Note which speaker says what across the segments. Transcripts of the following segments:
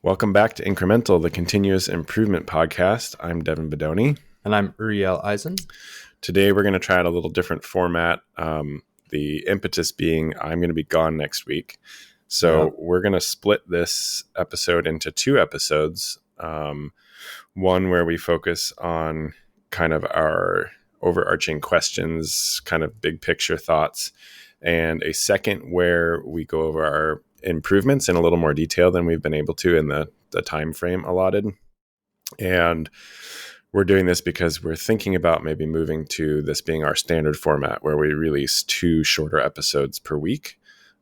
Speaker 1: Welcome back to Incremental, the continuous improvement podcast. I'm Devin Bedoni.
Speaker 2: And I'm Uriel Eisen.
Speaker 1: Today we're going to try out a little different format. The impetus being I'm going to be gone next week. So We're going to split this episode into two episodes. One where we focus on kind of our overarching questions, kind of big picture thoughts, and a second where we go over our improvements in a little more detail than we've been able to in the time frame allotted. And we're doing this because we're thinking about maybe moving to this being our standard format where we release 2 shorter episodes per week.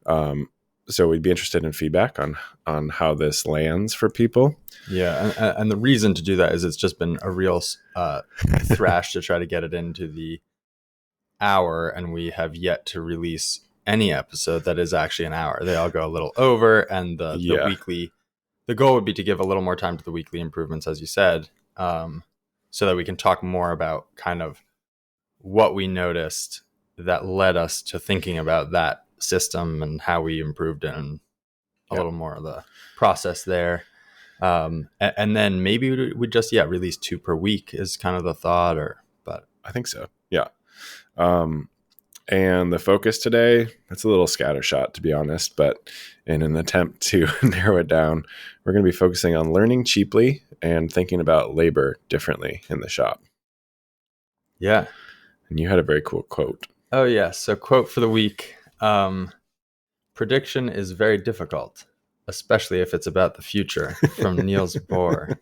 Speaker 1: So we'd be interested in feedback on how this lands for people.
Speaker 2: Yeah, and the reason to do that is it's just been a real thrash to try to get it into the hour, and we have yet to release any episode that is actually an hour. They all go a little over, and the weekly, the goal would be to give a little more time to the weekly improvements, as you said, so that we can talk more about kind of what we noticed that led us to thinking about that system and how we improved it, and a little more of the process there. And then maybe we just release 2 per week is kind of the thought, but
Speaker 1: I think so. Yeah. And the focus today, it's a little scattershot, to be honest, but in an attempt to narrow it down, we're going to be focusing on learning cheaply and thinking about labor differently in the shop.
Speaker 2: Yeah.
Speaker 1: And you had a very cool quote.
Speaker 2: Oh, yeah. So quote for the week. Prediction is very difficult, especially if it's about the future, from Niels Bohr.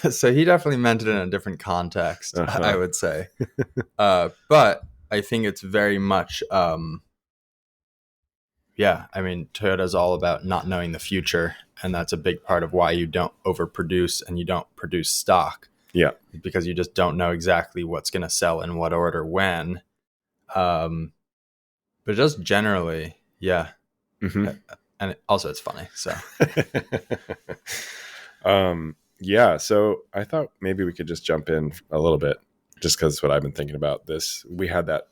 Speaker 2: So he definitely meant it in a different context, I would say. But I think it's very much, Toyota's all about not knowing the future. And that's a big part of why you don't overproduce and you don't produce stock.
Speaker 1: Yeah.
Speaker 2: Because you just don't know exactly what's going to sell in what order when. But just generally, yeah.
Speaker 1: Mm-hmm.
Speaker 2: And also it's funny. So,
Speaker 1: so I thought maybe we could just jump in a little bit, just because what I've been thinking about this. We had that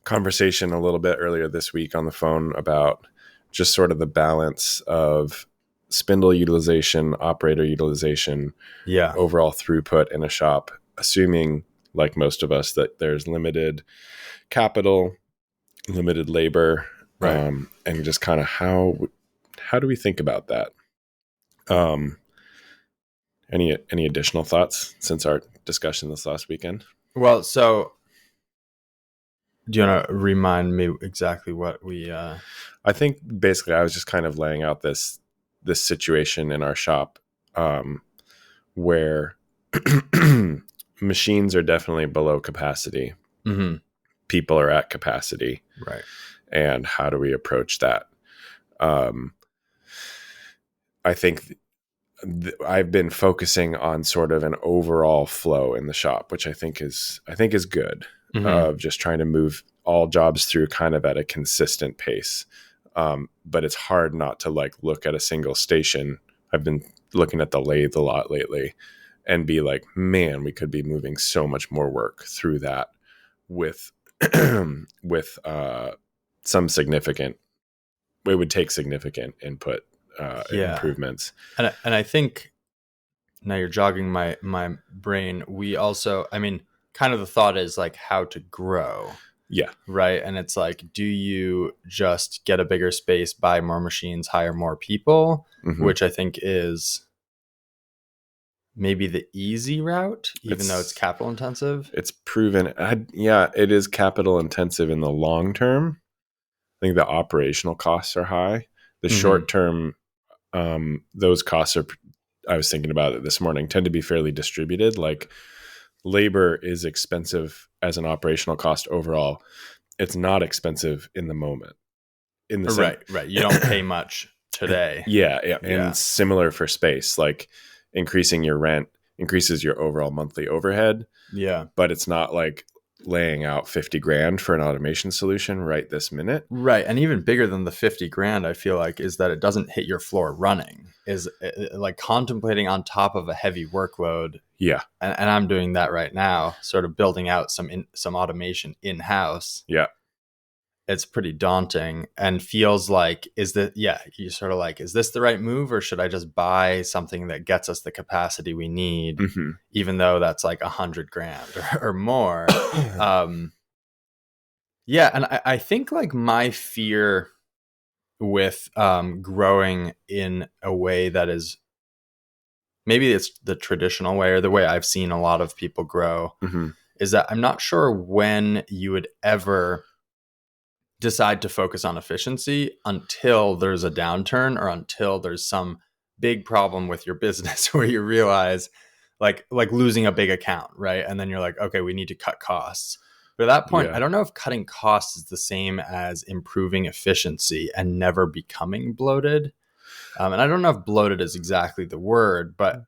Speaker 1: conversation a little bit earlier this week on the phone about just sort of the balance of spindle utilization, operator utilization, overall throughput in a shop, assuming, like most of us, that there's limited capital, limited labor,
Speaker 2: right.
Speaker 1: And just kind of how do we think about that? Any additional thoughts since our discussion this last weekend?
Speaker 2: Well, so do you want to remind me exactly what we...
Speaker 1: I think basically I was just kind of laying out this situation in our shop where machines are definitely below capacity.
Speaker 2: Mm-hmm.
Speaker 1: People are at capacity.
Speaker 2: Right.
Speaker 1: And how do we approach that? I think I've been focusing on sort of an overall flow in the shop, which I think is good, of just trying to move all jobs through kind of at a consistent pace. But it's hard not to look at a single station. I've been looking at the lathe a lot lately and be like, man, we could be moving so much more work through that with some significant, it would take significant input improvements.
Speaker 2: And I think now you're jogging my brain. We also, kind of the thought is how to grow.
Speaker 1: Yeah.
Speaker 2: Right. And it's do you just get a bigger space, buy more machines, hire more people, which I think is maybe the easy route, even though it's capital intensive.
Speaker 1: It's proven. It is capital intensive in the long term. I think the operational costs are high. The short term, those costs are, I was thinking about it this morning, tend to be fairly distributed. Labor is expensive as an operational cost overall. It's not expensive in the moment.
Speaker 2: Right. You don't pay much today.
Speaker 1: Yeah. And similar for space, increasing your rent increases your overall monthly overhead.
Speaker 2: Yeah.
Speaker 1: But it's not laying out $50,000 for an automation solution right this minute.
Speaker 2: Right. And even bigger than the $50,000, I feel is that it doesn't hit your floor running, is contemplating on top of a heavy workload.
Speaker 1: Yeah.
Speaker 2: And I'm doing that right now, sort of building out some automation in-house.
Speaker 1: Yeah.
Speaker 2: it's pretty daunting and feels like, you sort of like, is this the right move, or should I just buy something that gets us the capacity we need, even though that's like $100,000 or more? Yeah. And I think like my fear with growing in a way that is, maybe it's the traditional way or the way I've seen a lot of people grow, is that I'm not sure when you would ever decide to focus on efficiency until there's a downturn or until there's some big problem with your business where you realize like losing a big account, right? And then you're like, okay, we need to cut costs. But at that point, I don't know if cutting costs is the same as improving efficiency and never becoming bloated. And I don't know if bloated is exactly the word, but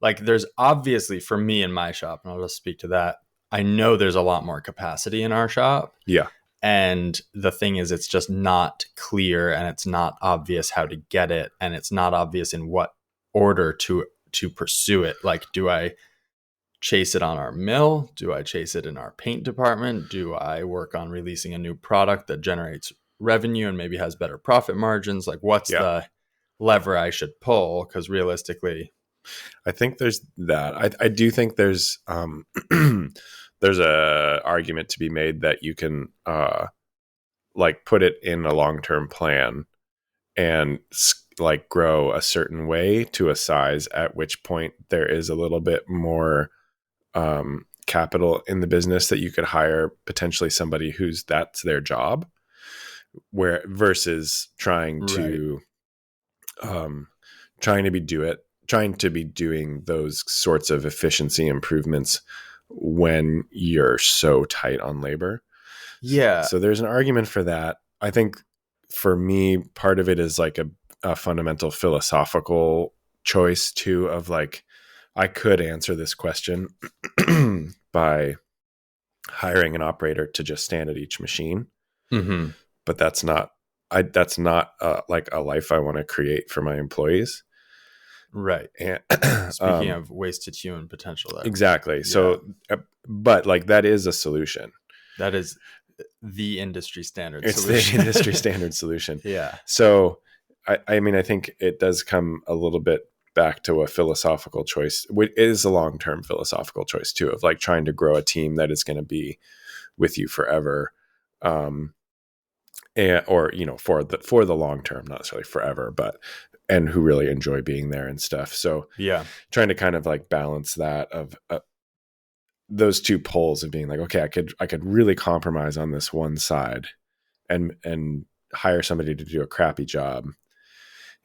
Speaker 2: like there's obviously, for me in my shop, and I'll just speak to that, I know there's a lot more capacity in our shop.
Speaker 1: Yeah.
Speaker 2: And the thing is, it's just not clear, and it's not obvious how to get it. And it's not obvious in what order to pursue it. Like, do I chase it on our mill? Do I chase it in our paint department? Do I work on releasing a new product that generates revenue and maybe has better profit margins? Like, what's the lever I should pull? Because realistically,
Speaker 1: I think there's that. I do think there's there's a argument to be made that you can like put it in a long-term plan and like grow a certain way to a size at which point there is a little bit more capital in the business that you could hire potentially somebody that's their job, where versus trying to be doing those sorts of efficiency improvements when you're so tight on labor.
Speaker 2: Yeah.
Speaker 1: So there's an argument for that. I think for me, part of it is like a fundamental philosophical choice too, of like, I could answer this question by hiring an operator to just stand at each machine. But that's not like a life I want to create for my employees.
Speaker 2: Right.
Speaker 1: And
Speaker 2: speaking of wasted human potential there.
Speaker 1: Exactly. So, but like that is a solution.
Speaker 2: That is the industry standard
Speaker 1: solution. It's the industry standard solution.
Speaker 2: Yeah.
Speaker 1: So, I mean, I think it does come a little bit back to a philosophical choice. It is a long-term philosophical choice too, of like trying to grow a team that is going to be with you forever. Or, you know, for the long term, not necessarily forever, and who really enjoy being there and stuff. So trying to kind of like balance that of those two poles of being like, okay, I could really compromise on this one side and hire somebody to do a crappy job.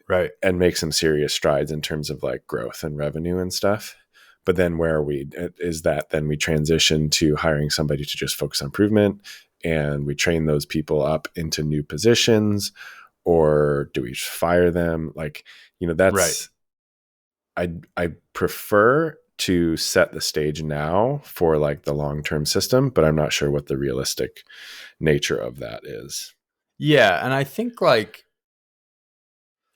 Speaker 2: Right.
Speaker 1: And make some serious strides in terms of like growth and revenue and stuff. But then where are we? Is that then we transition to hiring somebody to just focus on improvement, and we train those people up into new positions, or do we fire them? Like, you know, that's right. I prefer to set the stage now for like the long-term system, but I'm not sure what the realistic nature of that is.
Speaker 2: Yeah. And I think like,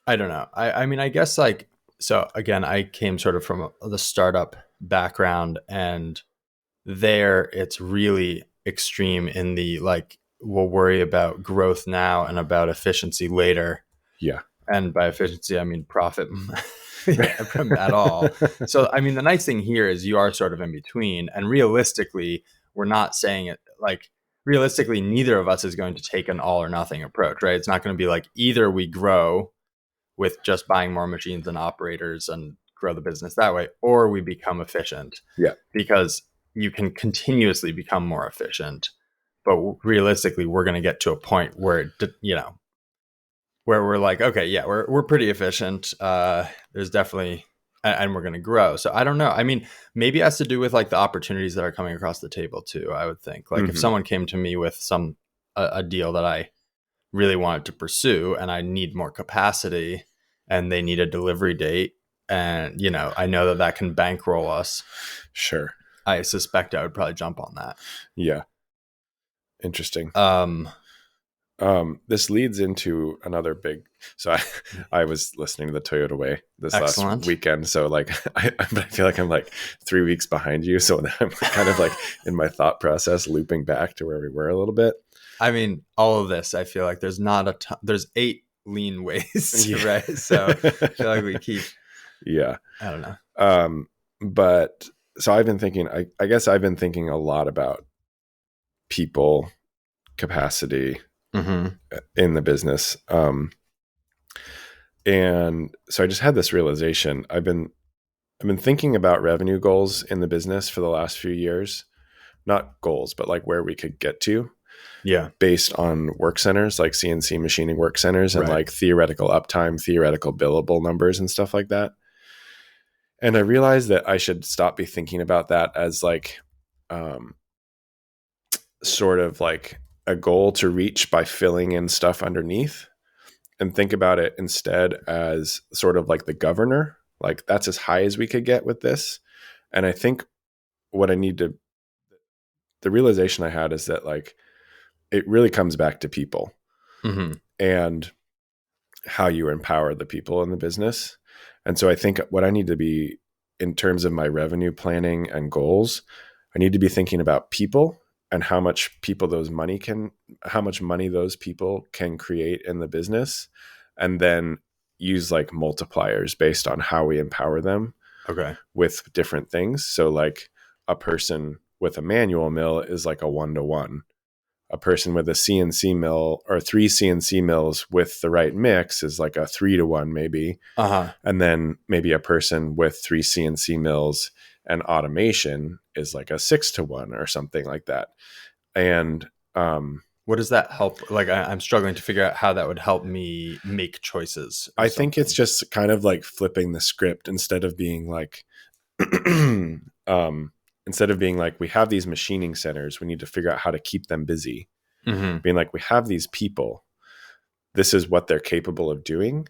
Speaker 2: I don't know. I mean, I guess like, so again, I came sort of from the startup background, and there it's really extreme in the like, we'll worry about growth now and about efficiency later.
Speaker 1: Yeah.
Speaker 2: And by efficiency, I mean profit at all. So, I mean, the nice thing here is you are sort of in between, and realistically, we're not saying it like, realistically, neither of us is going to take an all or nothing approach, right? It's not going to be like either we grow with just buying more machines and operators and grow the business that way, or we become efficient.
Speaker 1: Yeah.
Speaker 2: Because you can continuously become more efficient, but realistically, we're going to get to a point where, you know, where we're like, okay, yeah, we're pretty efficient. There's definitely, and we're going to grow. So I don't know. I mean, maybe it has to do with like the opportunities that are coming across the table too. I would think like if someone came to me with a deal that I really wanted to pursue, and I need more capacity, and they need a delivery date, and you know, I know that can bankroll us.
Speaker 1: Sure.
Speaker 2: I suspect I would probably jump on that.
Speaker 1: Yeah. Interesting. This leads into another big. So I was listening to the Toyota Way this last weekend. So like, I feel like I'm like 3 weeks behind you. So I'm kind of like in my thought process, looping back to where we were a little bit.
Speaker 2: I mean, all of this, I feel like there's not a ton, there's 8 lean ways,
Speaker 1: Yeah.
Speaker 2: right? So I feel like we keep,
Speaker 1: Yeah.
Speaker 2: I don't know.
Speaker 1: But so I've been thinking, I guess I've been thinking a lot about people capacity
Speaker 2: Mm-hmm.
Speaker 1: in the business. And so I just had this realization. I've been thinking about revenue goals in the business for the last few years, not goals, but like where we could get to
Speaker 2: Yeah.
Speaker 1: based on work centers, like CNC machining work centers and
Speaker 2: Right.
Speaker 1: like theoretical uptime, theoretical billable numbers and stuff like that. And I realized that I should stop be thinking about that as like um, sort of like a goal to reach by filling in stuff underneath, and think about it instead as sort of like the governor. Like that's as high as we could get with this. And I think what I need to, the realization I had is that like it really comes back to people
Speaker 2: Mm-hmm.
Speaker 1: and how you empower the people in the business. And so I think what I need to be in terms of my revenue planning and goals, I need to be thinking about people and how much how much money those people can create in the business, and then use like multipliers based on how we empower them
Speaker 2: Okay.
Speaker 1: with different things. So like a person with a manual mill is like a 1-to-1. A person with a CNC mill or 3 CNC mills with the right mix is like a 3-to-1 maybe.
Speaker 2: Uh-huh.
Speaker 1: And then maybe a person with 3 CNC mills and automation is like a 6-to-1 or something like that. And
Speaker 2: What does that help? Like, I'm struggling to figure out how that would help me make choices or
Speaker 1: I think it's
Speaker 2: something.
Speaker 1: just kind of like flipping the script instead of being like, instead of being like, we have these machining centers, we need to figure out how to keep them busy.
Speaker 2: Mm-hmm.
Speaker 1: Being like, we have these people, this is what they're capable of doing.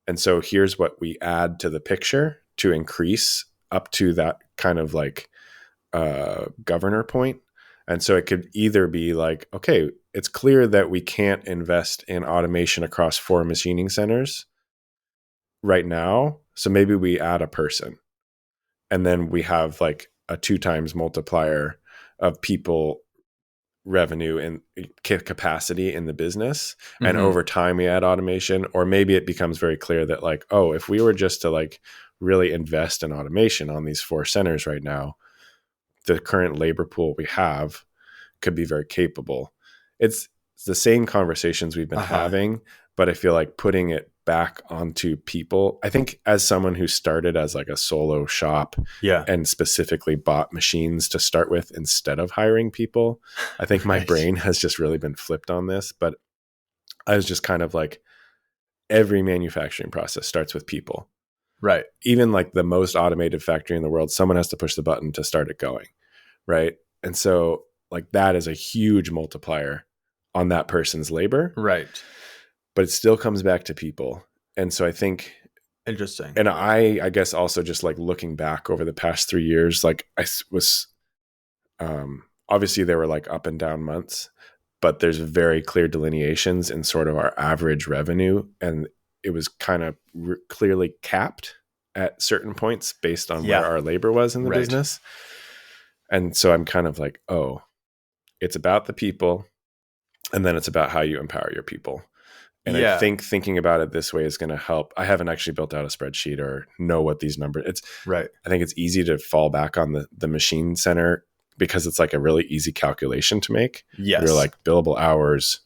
Speaker 1: And so here's what we add to the picture to increase up to that kind of like governor point. And so it could either be like, okay, it's clear that we can't invest in automation across 4 machining centers right now. So maybe we add a person, and then we have like a 2 times multiplier of people revenue and capacity in the business. And
Speaker 2: Mm-hmm.
Speaker 1: over time we add automation, or maybe it becomes very clear that like, oh, if we were just to like really invest in automation on these 4 centers right now, the current labor pool we have could be very capable. It's the same conversations we've been
Speaker 2: Uh-huh.
Speaker 1: having, but I feel like putting it back onto people. I think as someone who started as like a solo shop
Speaker 2: Yeah.
Speaker 1: and specifically bought machines to start with instead of hiring people, I think my
Speaker 2: Right.
Speaker 1: brain has just really been flipped on this. But I was just kind of like, every manufacturing process starts with people.
Speaker 2: Right.
Speaker 1: Even like the most automated factory in the world, someone has to push the button to start it going. Right. And so like that is a huge multiplier on that person's labor,
Speaker 2: Right.
Speaker 1: but it still comes back to people. And so I think,
Speaker 2: Interesting.
Speaker 1: and I guess also just like looking back over the past 3 years, like I was, obviously there were like up and down months, but there's very clear delineations in sort of our average revenue. And it was kind of clearly capped at certain points based on where
Speaker 2: Yeah.
Speaker 1: our labor was in the
Speaker 2: Right.
Speaker 1: business. And so I'm kind of like, oh, it's about the people, and then it's about how you empower your people. And I
Speaker 2: Yeah.
Speaker 1: think thinking about it this way is going to help. I haven't actually built out a spreadsheet or know what these numbers.
Speaker 2: Right.
Speaker 1: I think it's easy to fall back on the machine center because it's like a really easy calculation to make. You're
Speaker 2: Yes.
Speaker 1: like billable hours,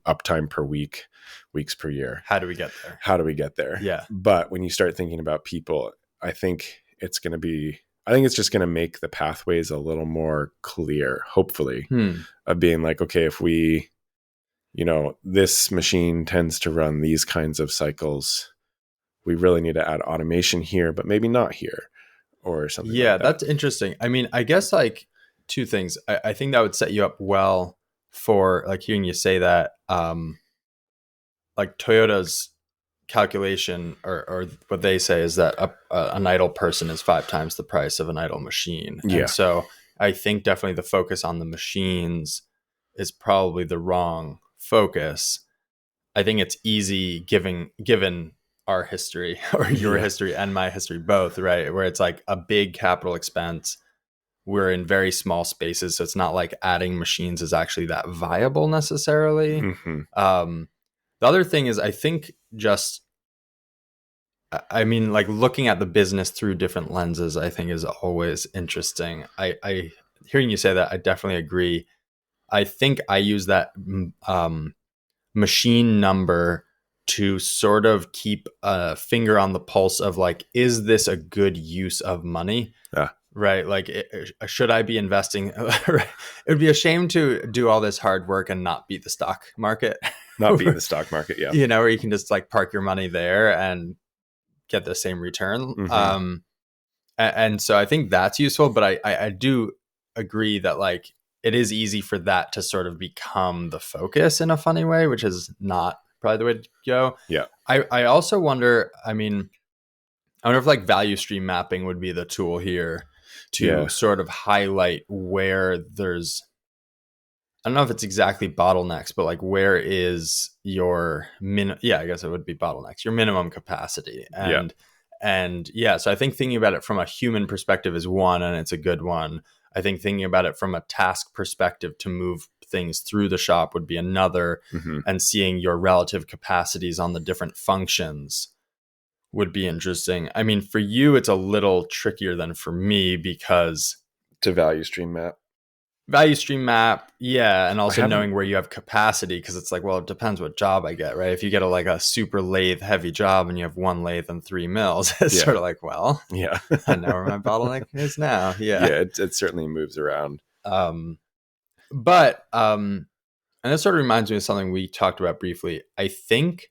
Speaker 1: uptime per week, weeks per year.
Speaker 2: How do we get there?
Speaker 1: How do we get there?
Speaker 2: Yeah.
Speaker 1: But when you start thinking about people, I think it's just going to make the pathways a little more clear, hopefully, of being like, okay, if we, this machine tends to run these kinds of cycles, we really need to add automation here, but maybe not here, or something
Speaker 2: Yeah,
Speaker 1: like that.
Speaker 2: that's interesting. I mean, I guess like 2 things. I think that would set you up well for like hearing you say that. Like Toyota's calculation or what they say is that an idle person is 5 times the price of an idle machine.
Speaker 1: Yeah.
Speaker 2: And so I think definitely the focus on the machines is probably the wrong focus. I think it's easy given our history or your
Speaker 1: Yeah.
Speaker 2: history and my history both, right? Where it's like a big capital expense we're in very small spaces, so it's not like adding machines is actually that viable necessarily.
Speaker 1: Mm-hmm.
Speaker 2: The other thing is, I think just, I mean, like looking at the business through different lenses, I think is always interesting. I hearing you say that, I definitely agree. I think I use that machine number to sort of keep a finger on the pulse of like, is this a good use of money?
Speaker 1: Yeah.
Speaker 2: Right. Like, should I be investing? It would be a shame to do all this hard work and not beat the stock market.
Speaker 1: Not beat the stock market. Yeah.
Speaker 2: Where you can just like park your money there and get the same return.
Speaker 1: Mm-hmm.
Speaker 2: And so I think that's useful, but I do agree that like it is easy for that to sort of become the focus in a funny way, which is not probably the way to go.
Speaker 1: Yeah.
Speaker 2: I also wonder, I wonder if like value stream mapping would be the tool here to sort of highlight where there's, I don't know if it's exactly bottlenecks, but like where is your I guess it would be bottlenecks, your minimum capacity. So I think thinking about it from a human perspective is one, and it's a good one. I think thinking about it from a task perspective to move things through the shop would be another,
Speaker 1: Mm-hmm.
Speaker 2: and seeing your relative capacities on the different functions would be interesting. I mean, for you, it's a little trickier than for me because
Speaker 1: To value stream map.
Speaker 2: Yeah. And also knowing where you have capacity, because it's like, well, it depends what job I get, right? If you get a super lathe heavy job and you have one lathe and 3 mills, it's sort of like, well,
Speaker 1: yeah,
Speaker 2: I know where my bottleneck is now. Yeah.
Speaker 1: Yeah, it certainly moves around.
Speaker 2: And this sort of reminds me of something we talked about briefly. I think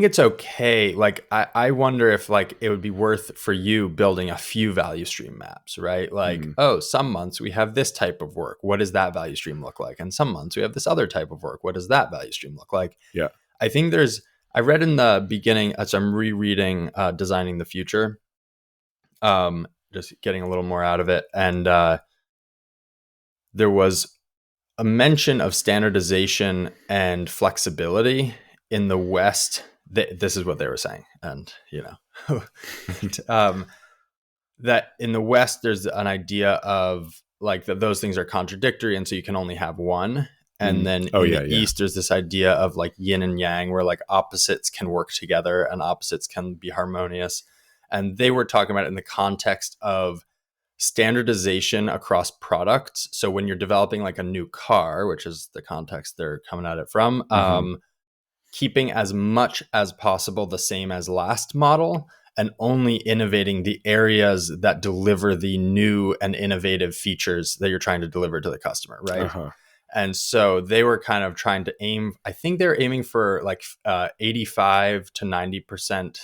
Speaker 2: it's okay. Like, I wonder if like it would be worth for you building a few value stream maps, right? Like, some months we have this type of work. What does that value stream look like? And some months we have this other type of work. What does that value stream look like?
Speaker 1: Yeah.
Speaker 2: I think I read in the beginning, as I'm rereading Designing the Future, just getting a little more out of it. And there was a mention of standardization and flexibility in the West. This is what they were saying. And, that in the West, there's an idea of like that those things are contradictory. And so you can only have one. And then in the East, there's this idea of like yin and yang, where like opposites can work together and opposites can be harmonious. And they were talking about it in the context of standardization across products. So when you're developing like a new car, which is the context they're coming at it from, keeping as much as possible the same as last model, and only innovating the areas that deliver the new and innovative features that you're trying to deliver to the customer, right? And so they were kind of trying to I think they're aiming for like 85 to 90%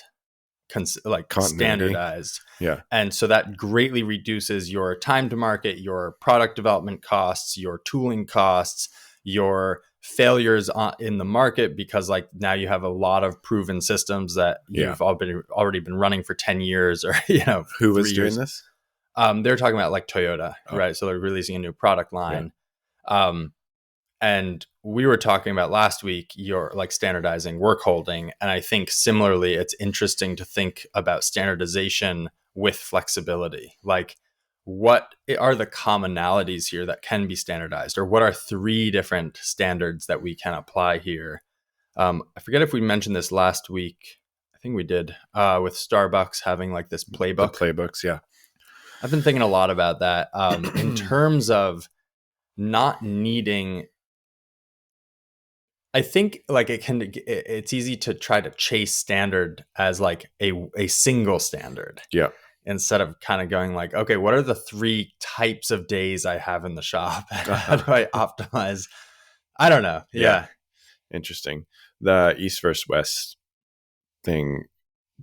Speaker 2: standardized.
Speaker 1: Yeah.
Speaker 2: And so that greatly reduces your time to market, your product development costs, your tooling costs, your failures in the market, because like now you have a lot of proven systems that you've already been running for 10 years or,
Speaker 1: Who was doing this?
Speaker 2: They're talking about like Toyota, right? So they're releasing a new product line. And we were talking about last week, you're like standardizing work holding. And I think similarly, it's interesting to think about standardization with flexibility. Like, what are the commonalities here that can be standardized? Or what are 3 different standards that we can apply here? I forget if we mentioned this last week. I think we did, with Starbucks having like this playbook.
Speaker 1: The playbooks, yeah.
Speaker 2: I've been thinking a lot about that in terms of not needing. I think like it's easy to try to chase standard as like a single standard.
Speaker 1: Yeah.
Speaker 2: Instead of kind of going like, okay, what are the 3 types of days I have in the shop? How do I optimize? I don't know. Yeah.
Speaker 1: Interesting. The East versus West thing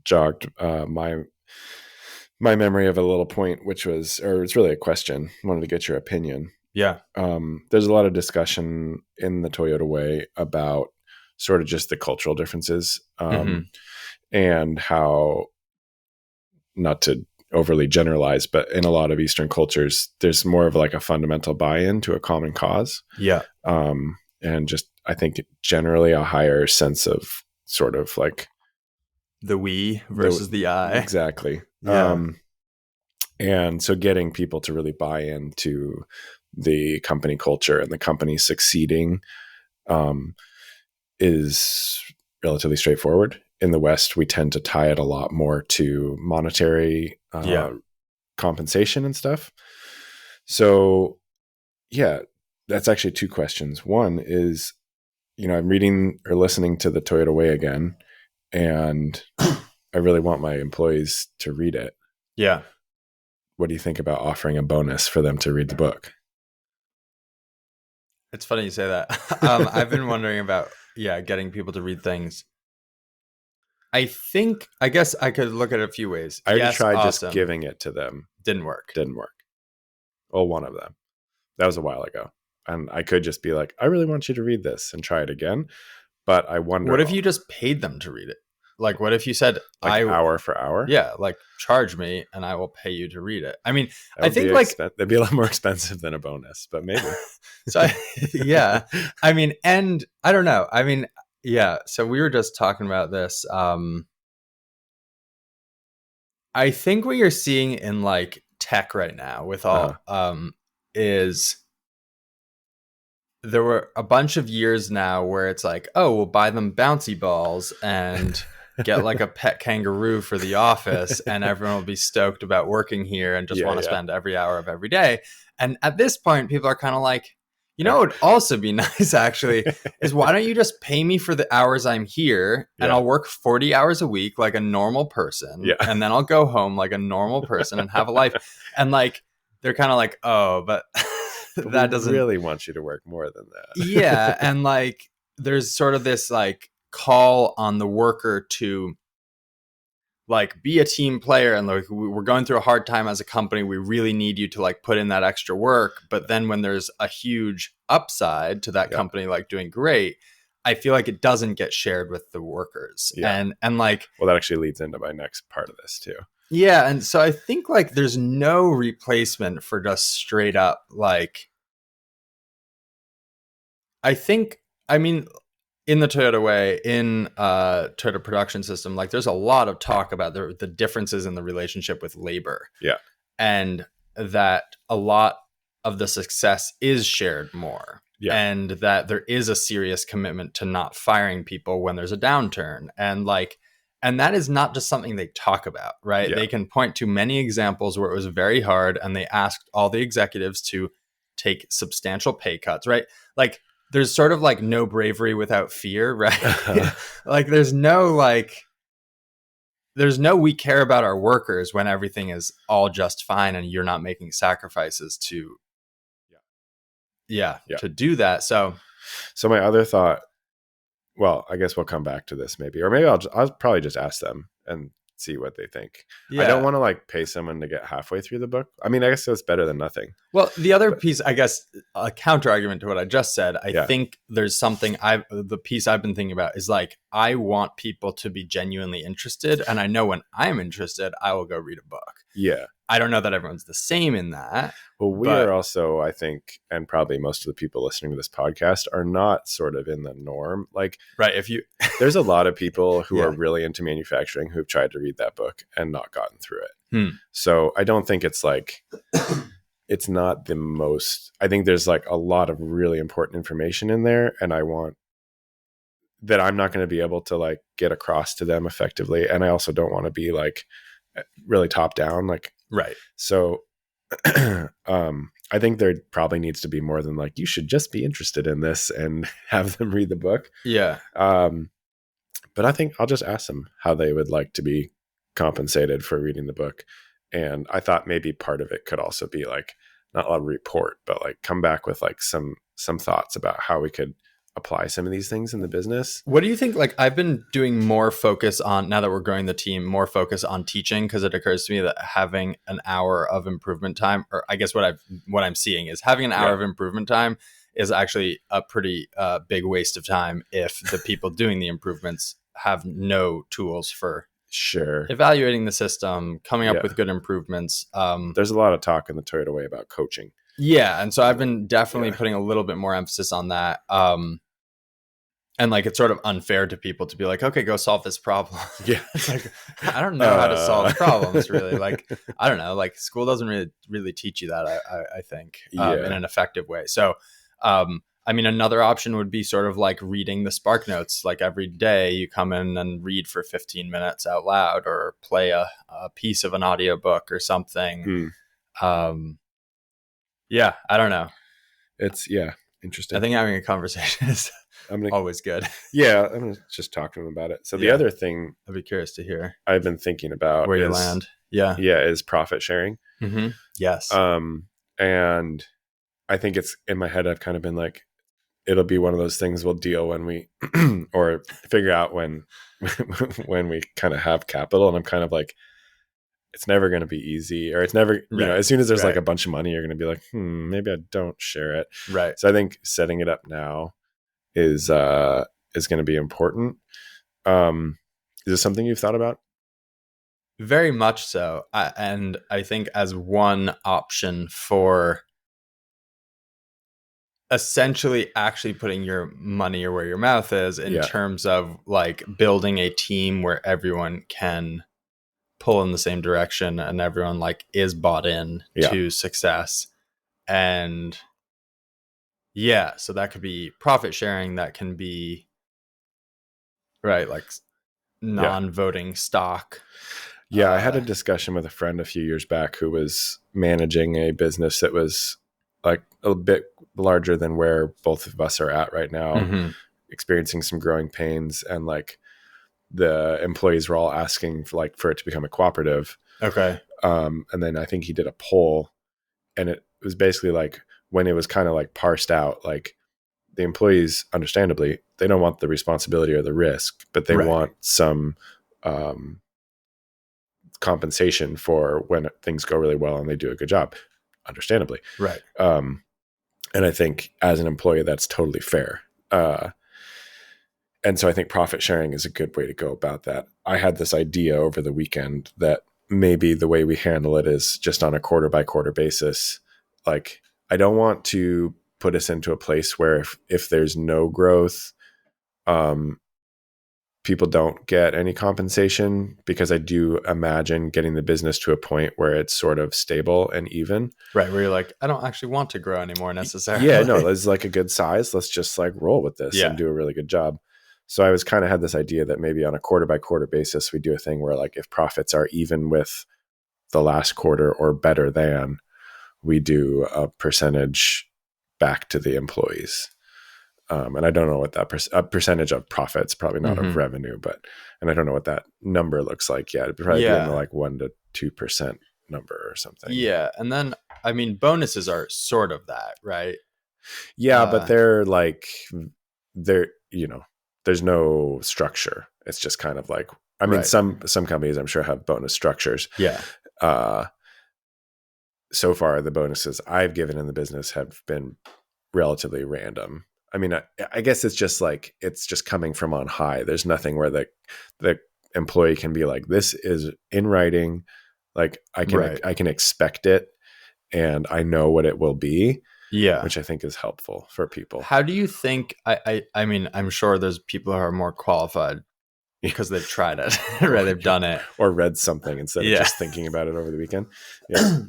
Speaker 1: jogged my memory of a little point, which was, or it's really a question. I wanted to get your opinion.
Speaker 2: Yeah.
Speaker 1: There's a lot of discussion in the Toyota way about sort of just the cultural differences, and how, not to overly generalize, but in a lot of Eastern cultures, there's more of like a fundamental buy-in to a common cause.
Speaker 2: Yeah.
Speaker 1: And just, I think generally a higher sense of sort of like
Speaker 2: the we versus the I.
Speaker 1: Exactly.
Speaker 2: Yeah.
Speaker 1: And so getting people to really buy into the company culture and the company succeeding um, is relatively straightforward. In the West, we tend to tie it a lot more to monetary compensation and stuff. So, yeah, that's actually two questions. One is, I'm reading or listening to The Toyota Way again, and I really want my employees to read it.
Speaker 2: Yeah.
Speaker 1: What do you think about offering a bonus for them to read the book?
Speaker 2: It's funny you say that. I've been wondering about, getting people to read things. I guess I could look at it a few ways.
Speaker 1: I already
Speaker 2: Yes,
Speaker 1: tried
Speaker 2: awesome.
Speaker 1: just giving it to them.
Speaker 2: Didn't work.
Speaker 1: Well, one of them. That was a while ago. And I could just be like, I really want you to read this and try it again. But I wonder.
Speaker 2: What if you just paid them to read it? Like, what if you said,
Speaker 1: hour for hour?
Speaker 2: Yeah, like charge me and I will pay you to read it. I mean, I think
Speaker 1: that'd be a lot more expensive than a bonus, but maybe.
Speaker 2: So, yeah. I mean, and I don't know. I mean, yeah. So we were just talking about this. I think what you're seeing in like tech right now with all is there were a bunch of years now where it's like, oh, we'll buy them bouncy balls and get like a pet kangaroo for the office, and everyone will be stoked about working here and just want to spend every hour of every day. And at this point, people are kind of like, what would also be nice actually is why don't you just pay me for the hours I'm here and I'll work 40 hours a week like a normal person, and then I'll go home like a normal person and have a life. And like they're kind of like, oh, but that doesn't
Speaker 1: really want you to work more than that.
Speaker 2: Yeah. And like there's sort of this like call on the worker to like be a team player, and like we're going through a hard time as a company, we really need you to like put in that extra work. But then when there's a huge upside to that company like doing great, I feel like it doesn't get shared with the workers. And like,
Speaker 1: well, that actually leads into my next part of this too.
Speaker 2: Yeah. And so I think like there's no replacement for just straight up like, I mean, in the Toyota Way, in Toyota Production System, like there's a lot of talk about the differences in the relationship with labor.
Speaker 1: Yeah.
Speaker 2: And that a lot of the success is shared more. Yeah. And that there is a serious commitment to not firing people when there's a downturn. And like, and that is not just something they talk about, right? Yeah. They can point to many examples where it was very hard and they asked all the executives to take substantial pay cuts, right? Like, there's sort of like no bravery without fear, right? Like there's no we care about our workers when everything is all just fine and you're not making sacrifices to to do that. So
Speaker 1: my other thought, well, I guess we'll come back to this maybe, or maybe I'll probably just ask them and see what they think. I don't want to like pay someone to get halfway through the book. I mean, I guess that's better than nothing.
Speaker 2: Well, the other piece, I guess, a counter argument to what I just said, I think there's something the piece I've been thinking about is like, I want people to be genuinely interested. And I know when I'm interested, I will go read a book.
Speaker 1: Yeah.
Speaker 2: I don't know that everyone's the same in that.
Speaker 1: Well, we are also, I think, and probably most of the people listening to this podcast are not sort of in the norm. Like,
Speaker 2: right.
Speaker 1: There's a lot of people who are really into manufacturing who've tried to read that book and not gotten through it. So I don't think it's like, it's not the most, I think there's like a lot of really important information in there. And I want that I'm not going to be able to like get across to them effectively. And I also don't want to be like really top down, like,
Speaker 2: right.
Speaker 1: So I think there probably needs to be more than like, you should just be interested in this and have them read the book.
Speaker 2: Yeah.
Speaker 1: But I think I'll just ask them how they would like to be compensated for reading the book. And I thought maybe part of it could also be like, not a report, but like come back with like some thoughts about how we could apply some of these things in the business.
Speaker 2: What do you think? Like, I've been doing more focus on, now that we're growing the team, more focus on teaching, because it occurs to me that having an hour of improvement time, or I guess what I'm seeing is having an hour of improvement time is actually a pretty big waste of time if the people doing the improvements have no tools for evaluating the system, coming up with good improvements.
Speaker 1: There's a lot of talk in the Toyota Way about coaching.
Speaker 2: Yeah. And so I've been definitely putting a little bit more emphasis on that. And like, it's sort of unfair to people to be like, okay, go solve this problem.
Speaker 1: Yeah.
Speaker 2: It's like, I don't know how to solve problems really. Like, I don't know, like school doesn't really teach you that. I think in
Speaker 1: Yeah.
Speaker 2: an effective way. So, I mean, another option would be sort of like reading the Spark Notes. Like every day you come in and read for 15 minutes out loud, or play a piece of an audiobook or something.
Speaker 1: Hmm.
Speaker 2: Yeah, I don't know.
Speaker 1: It's interesting.
Speaker 2: I think having a conversation is
Speaker 1: I'm gonna
Speaker 2: always good.
Speaker 1: Yeah, I'm gonna just talk to him about it. So the
Speaker 2: Yeah.
Speaker 1: other thing
Speaker 2: I'd be curious to hear
Speaker 1: I've been thinking about
Speaker 2: where you
Speaker 1: is
Speaker 2: land. Yeah.
Speaker 1: is profit sharing.
Speaker 2: Mm-hmm. Yes.
Speaker 1: And I think it's in my head. I've kind of been like, it'll be one of those things we'll deal when we or figure out when when we kind of have capital. And I'm kind of like, it's never going to be easy, or it's never, as soon as there's like a bunch of money, you're going to be like, maybe I don't share it.
Speaker 2: Right.
Speaker 1: So I think setting it up now is going to be important. Is this something you've thought about?
Speaker 2: Very much so. And I think as one option for essentially actually putting your money where your mouth is, in terms of like building a team where everyone can pull in the same direction and everyone like is bought in to success. And so that could be profit sharing, that can be like non-voting stock.
Speaker 1: I had a discussion with a friend a few years back who was managing a business that was like a bit larger than where both of us are at right now, experiencing some growing pains, and like the employees were all asking for it to become a cooperative.
Speaker 2: Okay.
Speaker 1: And then I think he did a poll, and it was basically like, when it was kind of like parsed out, like the employees, understandably, they don't want the responsibility or the risk, but they want some compensation for when things go really well and they do a good job, understandably.
Speaker 2: Right.
Speaker 1: And I think as an employee, that's totally fair. And so I think profit sharing is a good way to go about that. I had this idea over the weekend that maybe the way we handle it is just on a quarter by quarter basis. Like, I don't want to put us into a place where if there's no growth, people don't get any compensation, because I do imagine getting the business to a point where it's sort of stable and even.
Speaker 2: Right. Where you're like, I don't actually want to grow anymore necessarily.
Speaker 1: Yeah, no, it's like a good size. Let's just like roll with this and do a really good job. So I was kind of had this idea that maybe on a quarter by quarter basis, we do a thing where like if profits are even with the last quarter or better than, we do a percentage back to the employees. And I don't know what that a percentage of profits, probably not of revenue, and I don't know what that number looks like yet. It'd probably be in the like 1% to 2% number or something.
Speaker 2: Yeah. And then, I mean, bonuses are sort of that, right?
Speaker 1: Yeah. But they're like, there's no structure. It's just kind of like, I mean, some companies I'm sure have bonus structures.
Speaker 2: Yeah.
Speaker 1: So far, the bonuses I've given in the business have been relatively random. I mean, I guess it's just like, it's just coming from on high. There's nothing where the employee can be like, this is in writing. Like I can expect it, and I know what it will be. Yeah. Which I think is helpful for people.
Speaker 2: How do you think, I mean, I'm sure there's people who are more qualified because they've tried it, right? They've done it.
Speaker 1: Or read something instead of just thinking about it over the weekend. Yeah.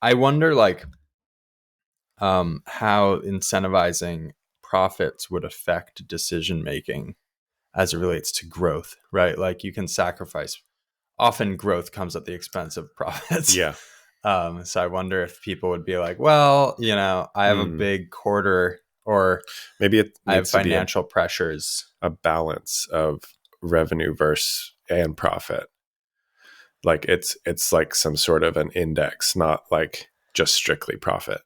Speaker 2: I wonder like how incentivizing profits would affect decision making as it relates to growth, right? Like you can sacrifice. Often growth comes at the expense of profits.
Speaker 1: Yeah.
Speaker 2: So I wonder if people would be like, well, I have a big quarter, or
Speaker 1: maybe
Speaker 2: I have financial pressures.
Speaker 1: A balance of revenue versus and profit. Like it's like some sort of an index, not like just strictly profit.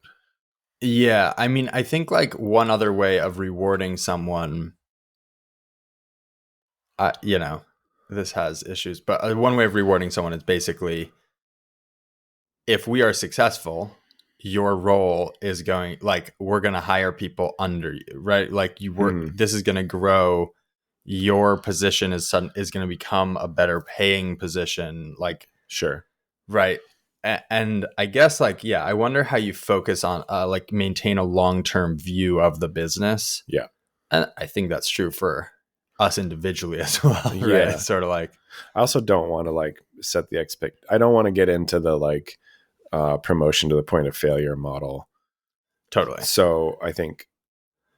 Speaker 2: Yeah. I mean, I think like one other way of rewarding someone, this has issues, but one way of rewarding someone is basically, if we are successful, your role is going, like, we're going to hire people under you, right? Like this is going to grow. Your position is going to become a better paying position. Like,
Speaker 1: sure.
Speaker 2: Right. And I guess like, I wonder how you focus on, like maintain a long-term view of the business.
Speaker 1: Yeah.
Speaker 2: And I think that's true for us individually as well, right?
Speaker 1: Yeah.
Speaker 2: It's sort of like,
Speaker 1: I also don't want to like set the I don't want to get into the like promotion to the point of failure model.
Speaker 2: totally.
Speaker 1: So I think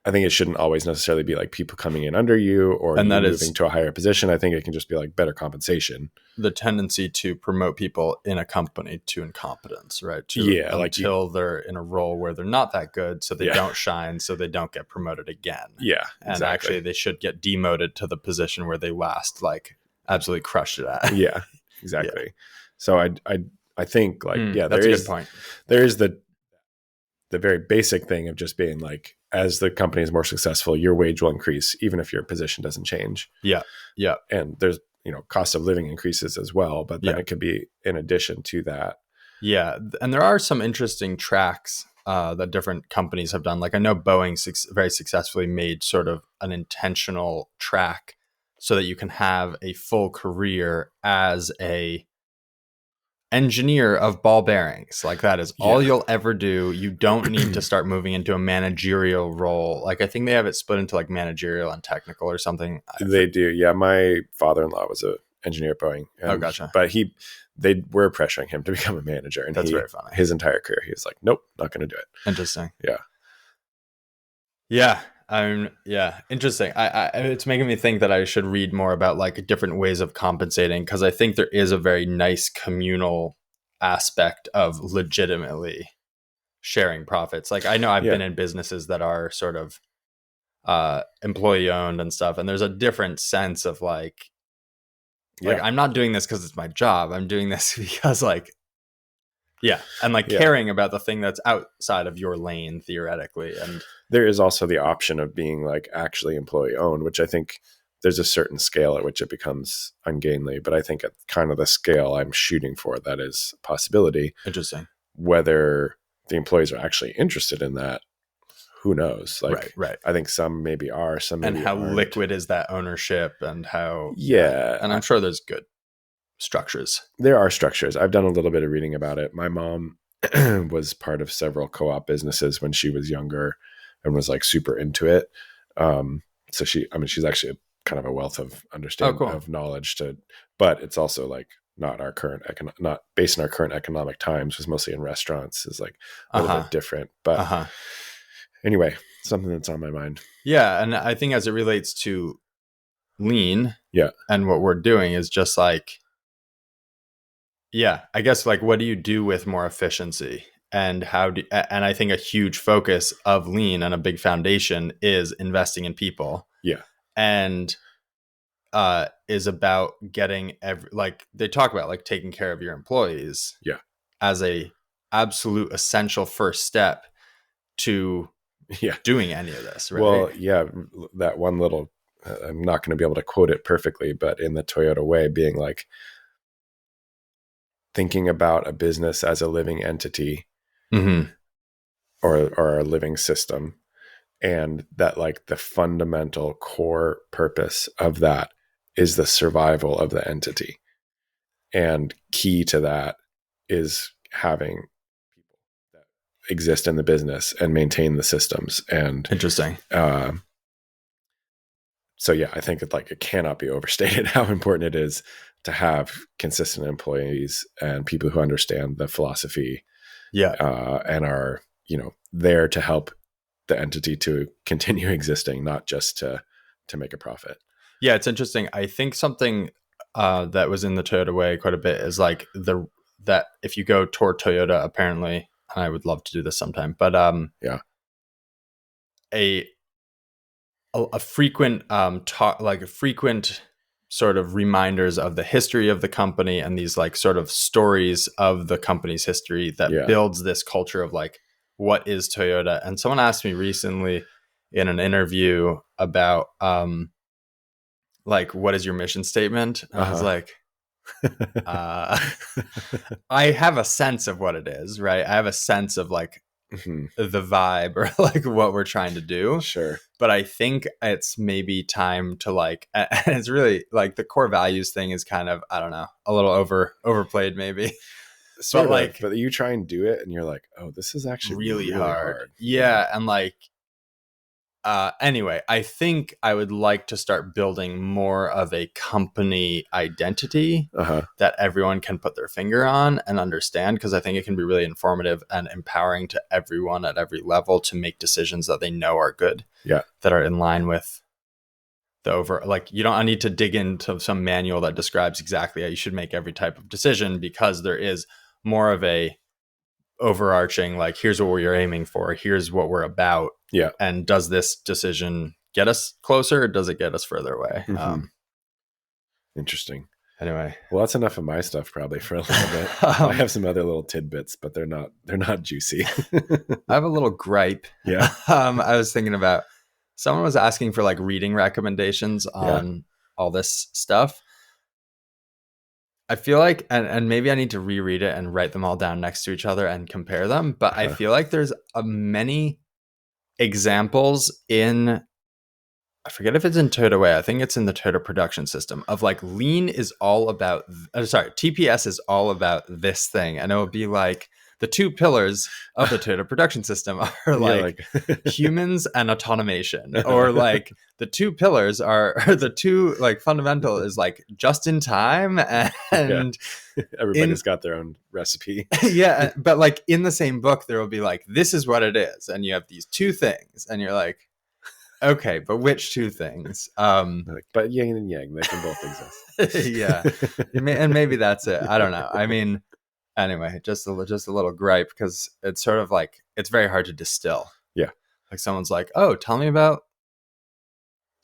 Speaker 1: it shouldn't always necessarily be like people coming in under you or
Speaker 2: And
Speaker 1: you
Speaker 2: that
Speaker 1: moving
Speaker 2: is
Speaker 1: to a higher position. I think it can just be like better compensation.
Speaker 2: the tendency to promote people in a company to incompetence, right?
Speaker 1: Yeah, like
Speaker 2: until they're in a role where they're not that good, so they
Speaker 1: Yeah.
Speaker 2: don't shine, so they don't get promoted again.
Speaker 1: Yeah,
Speaker 2: And
Speaker 1: exactly.
Speaker 2: actually, they should get demoted to the position where they last like absolutely crushed it at.
Speaker 1: Yeah, exactly. So I think like
Speaker 2: that's a good point.
Speaker 1: There is the very basic thing of just being like, as the company is more successful, your wage will increase even if your position doesn't change.
Speaker 2: Yeah, yeah.
Speaker 1: And there's cost of living increases as well, but then
Speaker 2: Yeah.
Speaker 1: it could be in addition to that.
Speaker 2: Yeah, and there are some interesting tracks that different companies have done. Like I know Boeing very successfully made sort of an intentional track so that you can have a full career as a engineer of ball bearings. Like that is all you'll ever do. You don't need to start moving into a managerial role. Like I think they have it split into like managerial and technical or something.
Speaker 1: They do. Yeah, my father-in-law was a engineer at Boeing.
Speaker 2: Oh, gotcha.
Speaker 1: But they were pressuring him to become a manager, and
Speaker 2: that's very funny.
Speaker 1: His entire career, he was like, "Nope, not going to do it."
Speaker 2: Interesting.
Speaker 1: Yeah.
Speaker 2: Yeah. Yeah, interesting. I it's making me think that I should read more about like different ways of compensating, because I think there is a very nice communal aspect of legitimately sharing profits. Like I know I've been in businesses that are sort of employee owned and stuff, and there's a different sense of like I'm not doing this because it's my job. I'm doing this because and caring about the thing that's outside of your lane theoretically. And
Speaker 1: there is also the option of being like actually employee owned, which I think there's a certain scale at which it becomes ungainly. But I think at kind of the scale I'm shooting for, that is a possibility.
Speaker 2: Interesting.
Speaker 1: Whether the employees are actually interested in that, who knows? Like,
Speaker 2: right.
Speaker 1: I think some maybe are, some maybe
Speaker 2: and how
Speaker 1: aren't.
Speaker 2: Liquid is that ownership, and how
Speaker 1: and
Speaker 2: I'm sure there's good structures.
Speaker 1: There are structures. I've done a little bit of reading about it. My mom was part of several co-op businesses when she was younger and was like super into it. So she's actually kind of a wealth of understanding of knowledge but it's also like not based on our current economic times, was mostly in restaurants, is like a little bit different. But anyway, something that's on my mind.
Speaker 2: Yeah. And I think as it relates to lean and what we're doing is just like, I guess like, what do you do with more efficiency? And and I think a huge focus of lean and a big foundation is investing in people.
Speaker 1: Yeah.
Speaker 2: And is about getting they talk about like taking care of your employees as a absolute essential first step to doing any of this, right?
Speaker 1: Well, that one little I'm not going to be able to quote it perfectly, but in the Toyota way, being like thinking about a business as a living entity or a living system, and that like the fundamental core purpose of that is the survival of the entity. And key to that is having people that exist in the business and maintain the systems. And
Speaker 2: interesting.
Speaker 1: So I think it cannot be overstated how important it is to have consistent employees and people who understand the philosophy, and are there to help the entity to continue existing, not just to make a profit.
Speaker 2: Yeah, it's interesting. I think something that was in the Toyota way quite a bit is like that if you go toward Toyota, apparently, and I would love to do this sometime, but a frequent talk, like a frequent sort of reminders of the history of the company and these like sort of stories of the company's history that builds this culture of like, what is Toyota? And someone asked me recently in an interview about like, what is your mission statement? And I was like, I have a sense of what it is, right? I have a sense of like the vibe or like what we're trying to do.
Speaker 1: Sure.
Speaker 2: But I think it's maybe time to like, and it's really like the core values thing is kind of, I don't know, a little overplayed maybe.
Speaker 1: But you try and do it and you're like, oh, this is actually really hard.
Speaker 2: Yeah. And like, Anyway, I think I would like to start building more of a company identity that everyone can put their finger on and understand, because I think it can be really informative and empowering to everyone at every level to make decisions that they know are good, that are in line with the over. Like, you don't need to dig into some manual that describes exactly how you should make every type of decision, because there is more of a overarching, like, here's what we're aiming for, here's what we're about, and does this decision get us closer, or does it get us further away?
Speaker 1: Interesting.
Speaker 2: Anyway,
Speaker 1: well, that's enough of my stuff probably for a little bit. I have some other little tidbits, but they're not juicy.
Speaker 2: I have a little gripe. I was thinking about, someone was asking for like reading recommendations on all this stuff. I feel like, and maybe I need to reread it and write them all down next to each other and compare them. But I feel like there's many examples in, I forget if it's in Toda Way, I think it's in the Toda production system, of like lean is all about, TPS is all about this thing. And it would be like, the two pillars of the Toda production system are like humans and automation, or like the two pillars are the two like fundamental is like just in time, and
Speaker 1: everybody's got their own recipe.
Speaker 2: But like in the same book there will be like, this is what it is, and you have these two things, and you're like, okay, but which two things?
Speaker 1: But yin and yang, they can both
Speaker 2: exist. And maybe that's it. I don't know. I mean, anyway, just a little gripe, because it's sort of like, it's very hard to distill. Like someone's like, oh, tell me about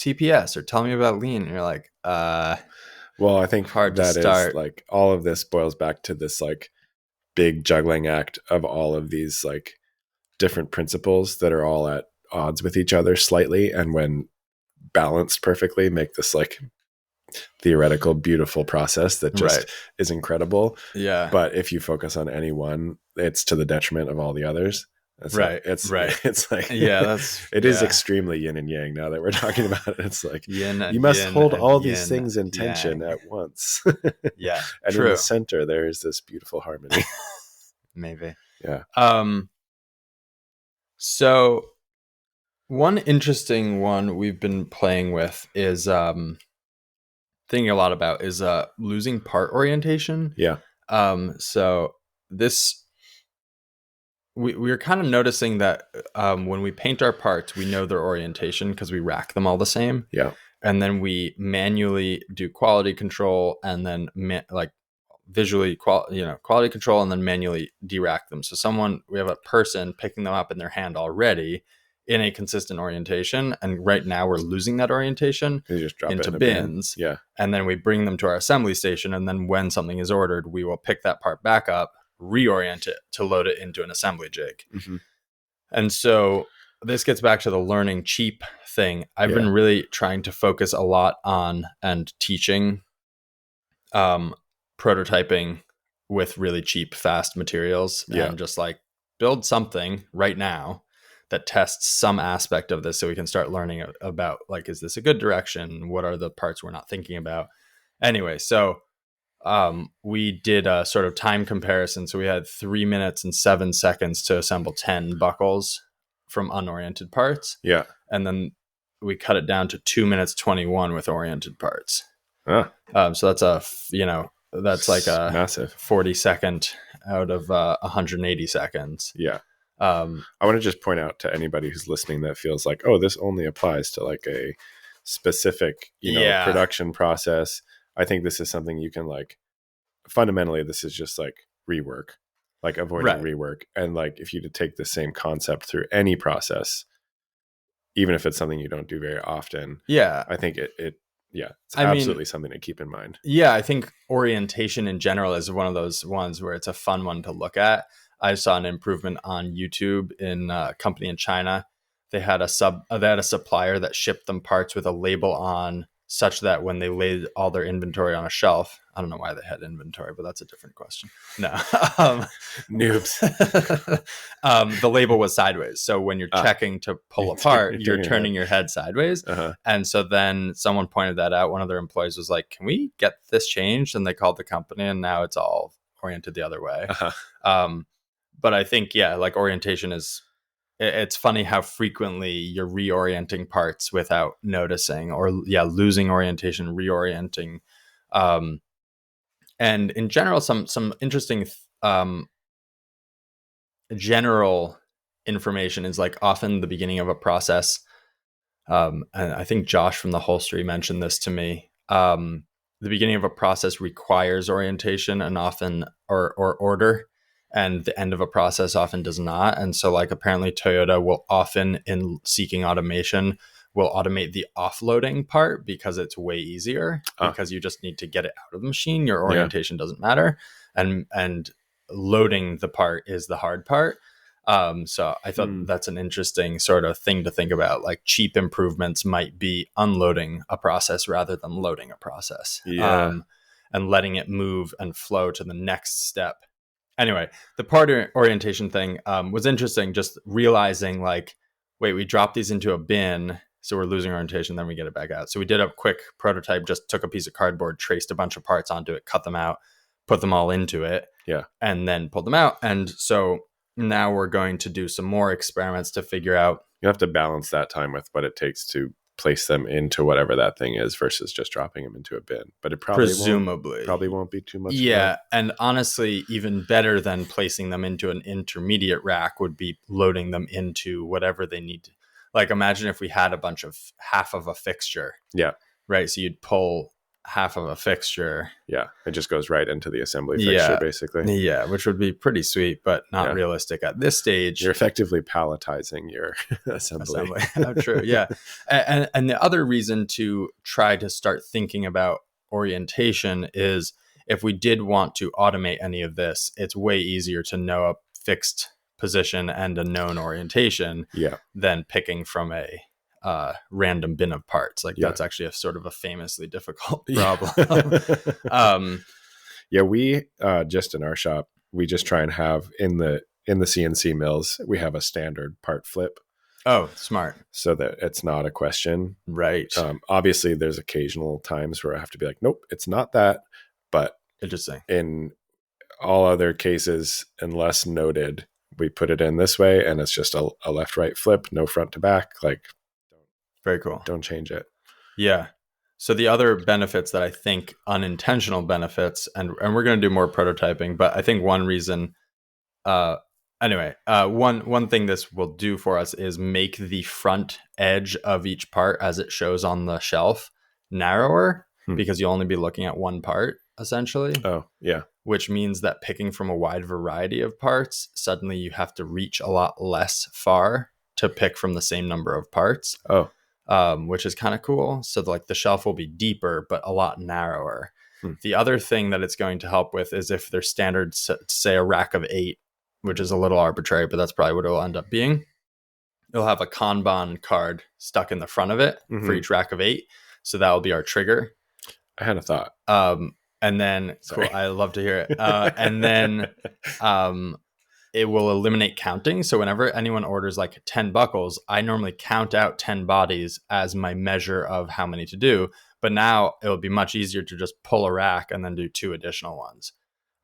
Speaker 2: TPS, or tell me about lean, and you're like,
Speaker 1: well, I think hard that to start. Is like, all of this boils back to this like big juggling act of all of these like different principles that are all at odds with each other slightly, and when balanced perfectly make this like theoretical beautiful process that just is incredible. But if you focus on any one, it's to the detriment of all the others. It's like it is extremely yin and yang now that we're talking about it. It's like you must hold all these things in tension at once. And in the center there is this beautiful harmony.
Speaker 2: Maybe. So one interesting one we've been playing with is thinking a lot about is losing part orientation. So this, we're kind of noticing that when we paint our parts, we know their orientation because we rack them all the same. And then we manually do quality control, and then visually quality control, and then manually derack them. So we have a person picking them up in their hand already in a consistent orientation, and right now we're losing that orientation into bins. And then we bring them to our assembly station, and then when something is ordered, we will pick that part back up, reorient it to load it into an assembly jig. And so this gets back to the learning cheap thing. I've been really trying to focus a lot on and teaching prototyping with really cheap, fast materials, and just like build something right now that tests some aspect of this, so we can start learning about, like, is this a good direction? What are the parts we're not thinking about? Anyway, so we did a sort of time comparison. So we had 3 minutes and 7 seconds to assemble 10 buckles from unoriented parts. And then we cut it down to 2 minutes 21 with oriented parts. So that's that's like a
Speaker 1: massive
Speaker 2: 40-second out of 180 seconds.
Speaker 1: I want to just point out to anybody who's listening that feels like, oh, this only applies to like a specific, production process. I think this is something you can like, fundamentally, this is just like rework, like avoiding rework. And like, if you take the same concept through any process, even if it's something you don't do very often, I think it's absolutely something to keep in mind.
Speaker 2: I think orientation in general is one of those ones where it's a fun one to look at. I saw an improvement on YouTube in a company in China. They had a supplier that shipped them parts with a label on, such that when they laid all their inventory on a shelf, I don't know why they had inventory, but that's a different question. No.
Speaker 1: Noobs.
Speaker 2: The label was sideways. So when you're checking to pull apart, you're turning your head sideways. And so then someone pointed that out. One of their employees was like, can we get this changed? And they called the company, and now it's all oriented the other way. But I think, like, orientation is it's funny how frequently you're reorienting parts without noticing, or losing orientation, reorienting. And in general, some interesting general information is like often the beginning of a process. And I think Josh from the Holstery mentioned this to me. The beginning of a process requires orientation and often or order, and the end of a process often does not. And so, like, apparently Toyota will often, in seeking automation, will automate the offloading part because it's way easier, because you just need to get it out of the machine. Your orientation doesn't matter, and loading the part is the hard part. So I thought that's an interesting sort of thing to think about. Like, cheap improvements might be unloading a process rather than loading a process, and letting it move and flow to the next step. Anyway, the part orientation thing was interesting. Just realizing, like, wait, we dropped these into a bin, so we're losing orientation, then we get it back out. So we did a quick prototype, just took a piece of cardboard, traced a bunch of parts onto it, cut them out, put them all into it, and then pulled them out. And so now we're going to do some more experiments to figure out.
Speaker 1: You have to balance that time with what it takes to place them into whatever that thing is versus just dropping them into a bin. But it probably won't be too much.
Speaker 2: Yeah. And honestly, even better than placing them into an intermediate rack would be loading them into whatever they need. Like, imagine if we had a bunch of half of a fixture.
Speaker 1: Yeah.
Speaker 2: Right. So you'd pull half of a fixture.
Speaker 1: Yeah. It just goes right into the assembly fixture, basically.
Speaker 2: Yeah. Which would be pretty sweet, but not realistic at this stage.
Speaker 1: You're effectively palletizing your assembly.
Speaker 2: Oh, true. Yeah. And the other reason to try to start thinking about orientation is, if we did want to automate any of this, it's way easier to know a fixed position and a known orientation than picking from a random bin of parts. Like, that's actually a sort of a famously difficult problem.
Speaker 1: We just in our shop, we just try and have in the CNC mills, we have a standard part flip.
Speaker 2: Oh, smart.
Speaker 1: So that it's not a question.
Speaker 2: Right.
Speaker 1: Obviously there's occasional times where I have to be like, nope, it's not that. But
Speaker 2: interesting.
Speaker 1: In all other cases, unless noted, we put it in this way, and it's just a left-right flip, no front to back. Like,
Speaker 2: very cool.
Speaker 1: Don't change it.
Speaker 2: Yeah. So the other benefits that I think, unintentional benefits, and we're going to do more prototyping, but I think one reason, one thing this will do for us is make the front edge of each part, as it shows on the shelf, narrower, because you'll only be looking at one part, essentially.
Speaker 1: Oh, yeah.
Speaker 2: Which means that picking from a wide variety of parts, suddenly you have to reach a lot less far to pick from the same number of parts.
Speaker 1: Oh.
Speaker 2: Which is kind of cool. So like, the shelf will be deeper, but a lot narrower. The other thing that it's going to help with is if there's standard, say a rack of 8, which is a little arbitrary, but that's probably what it'll end up being. It'll have a Kanban card stuck in the front of it for each rack of 8. So that will be our trigger.
Speaker 1: I had a thought.
Speaker 2: And then, cool, I love to hear it. And then it will eliminate counting. So whenever anyone orders like 10 buckles, I normally count out 10 bodies as my measure of how many to do. But now it'll be much easier to just pull a rack and then do 2 additional ones.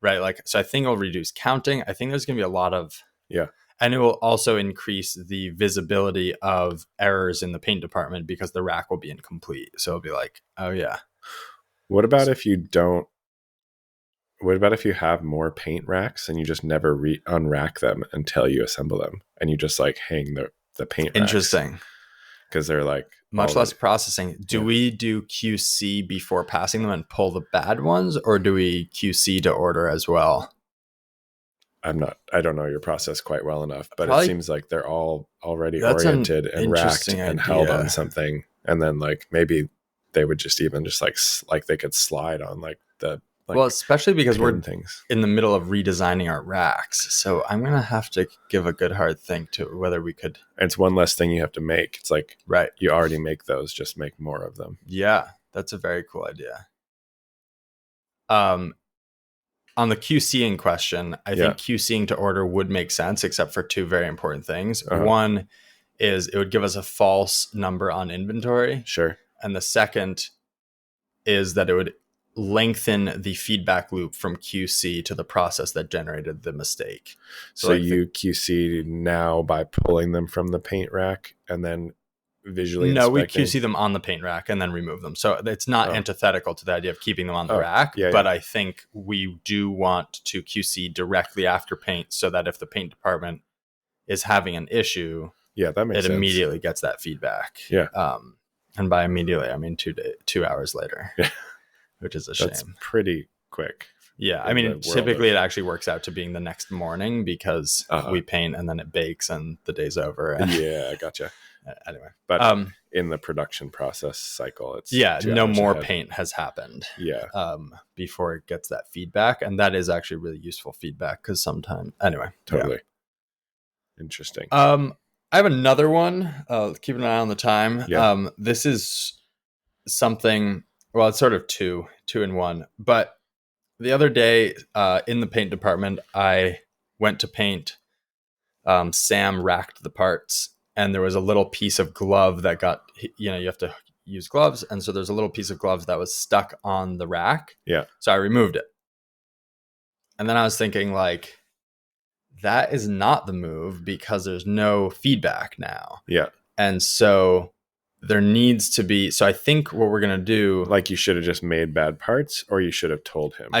Speaker 2: Right. Like, so I think it'll reduce counting. I think there's going to be a lot of, and it will also increase the visibility of errors in the paint department, because the rack will be incomplete. So it'll be like, oh yeah.
Speaker 1: What about if you have more paint racks and you just never unrack them until you assemble them, and you just like hang the paint racks?
Speaker 2: Interesting.
Speaker 1: Because they're like
Speaker 2: much less processing. Do we do QC before passing them and pull the bad ones, or do we QC to order as well?
Speaker 1: I don't know your process quite well enough, but it seems like they're all already oriented and racked and held on something. And then like, maybe they would just even just like they could slide on like the, like,
Speaker 2: well, especially because we're
Speaker 1: things
Speaker 2: in the middle of redesigning our racks. So I'm going to have to give a good hard think to whether we could.
Speaker 1: It's one less thing you have to make. It's like,
Speaker 2: right,
Speaker 1: you already make those, just make more of them.
Speaker 2: Yeah, that's a very cool idea. On the QCing question, I think QCing to order would make sense, except for 2 very important things. One is it would give us a false number on inventory.
Speaker 1: Sure.
Speaker 2: And the second is that it would lengthen the feedback loop from QC to the process that generated the mistake.
Speaker 1: So like you QC now by pulling them from the paint rack and then visually inspecting?
Speaker 2: We QC them on the paint rack and then remove them. So it's not antithetical to the idea of keeping them on the rack, but I think we do want to QC directly after paint so that if the paint department is having an issue,
Speaker 1: that makes sense.
Speaker 2: It immediately gets that feedback.
Speaker 1: Yeah.
Speaker 2: And by immediately, I mean 2 hours later, which is a shame.
Speaker 1: That's pretty quick.
Speaker 2: Yeah. I mean, typically it actually works out to being the next morning because we paint and then it bakes and the day's over.
Speaker 1: Yeah, I gotcha.
Speaker 2: Anyway,
Speaker 1: but in the production process cycle, it's
Speaker 2: no more paint has happened.
Speaker 1: Yeah,
Speaker 2: before it gets that feedback, and that is actually really useful feedback because sometimes, anyway,
Speaker 1: totally interesting.
Speaker 2: I have another one. Keep an eye on the time.
Speaker 1: Yeah.
Speaker 2: This is something. Well, it's sort of two in one. But the other day, in the paint department, I went to paint. Sam racked the parts. And there was a little piece of glove that got, you have to use gloves. And so there's a little piece of glove that was stuck on the rack.
Speaker 1: Yeah.
Speaker 2: So I removed it. And then I was thinking like, that is not the move because there's no feedback now.
Speaker 1: Yeah.
Speaker 2: And so there needs to be, so I think what we're going to do.
Speaker 1: Like you should have just made bad parts or you should have told him.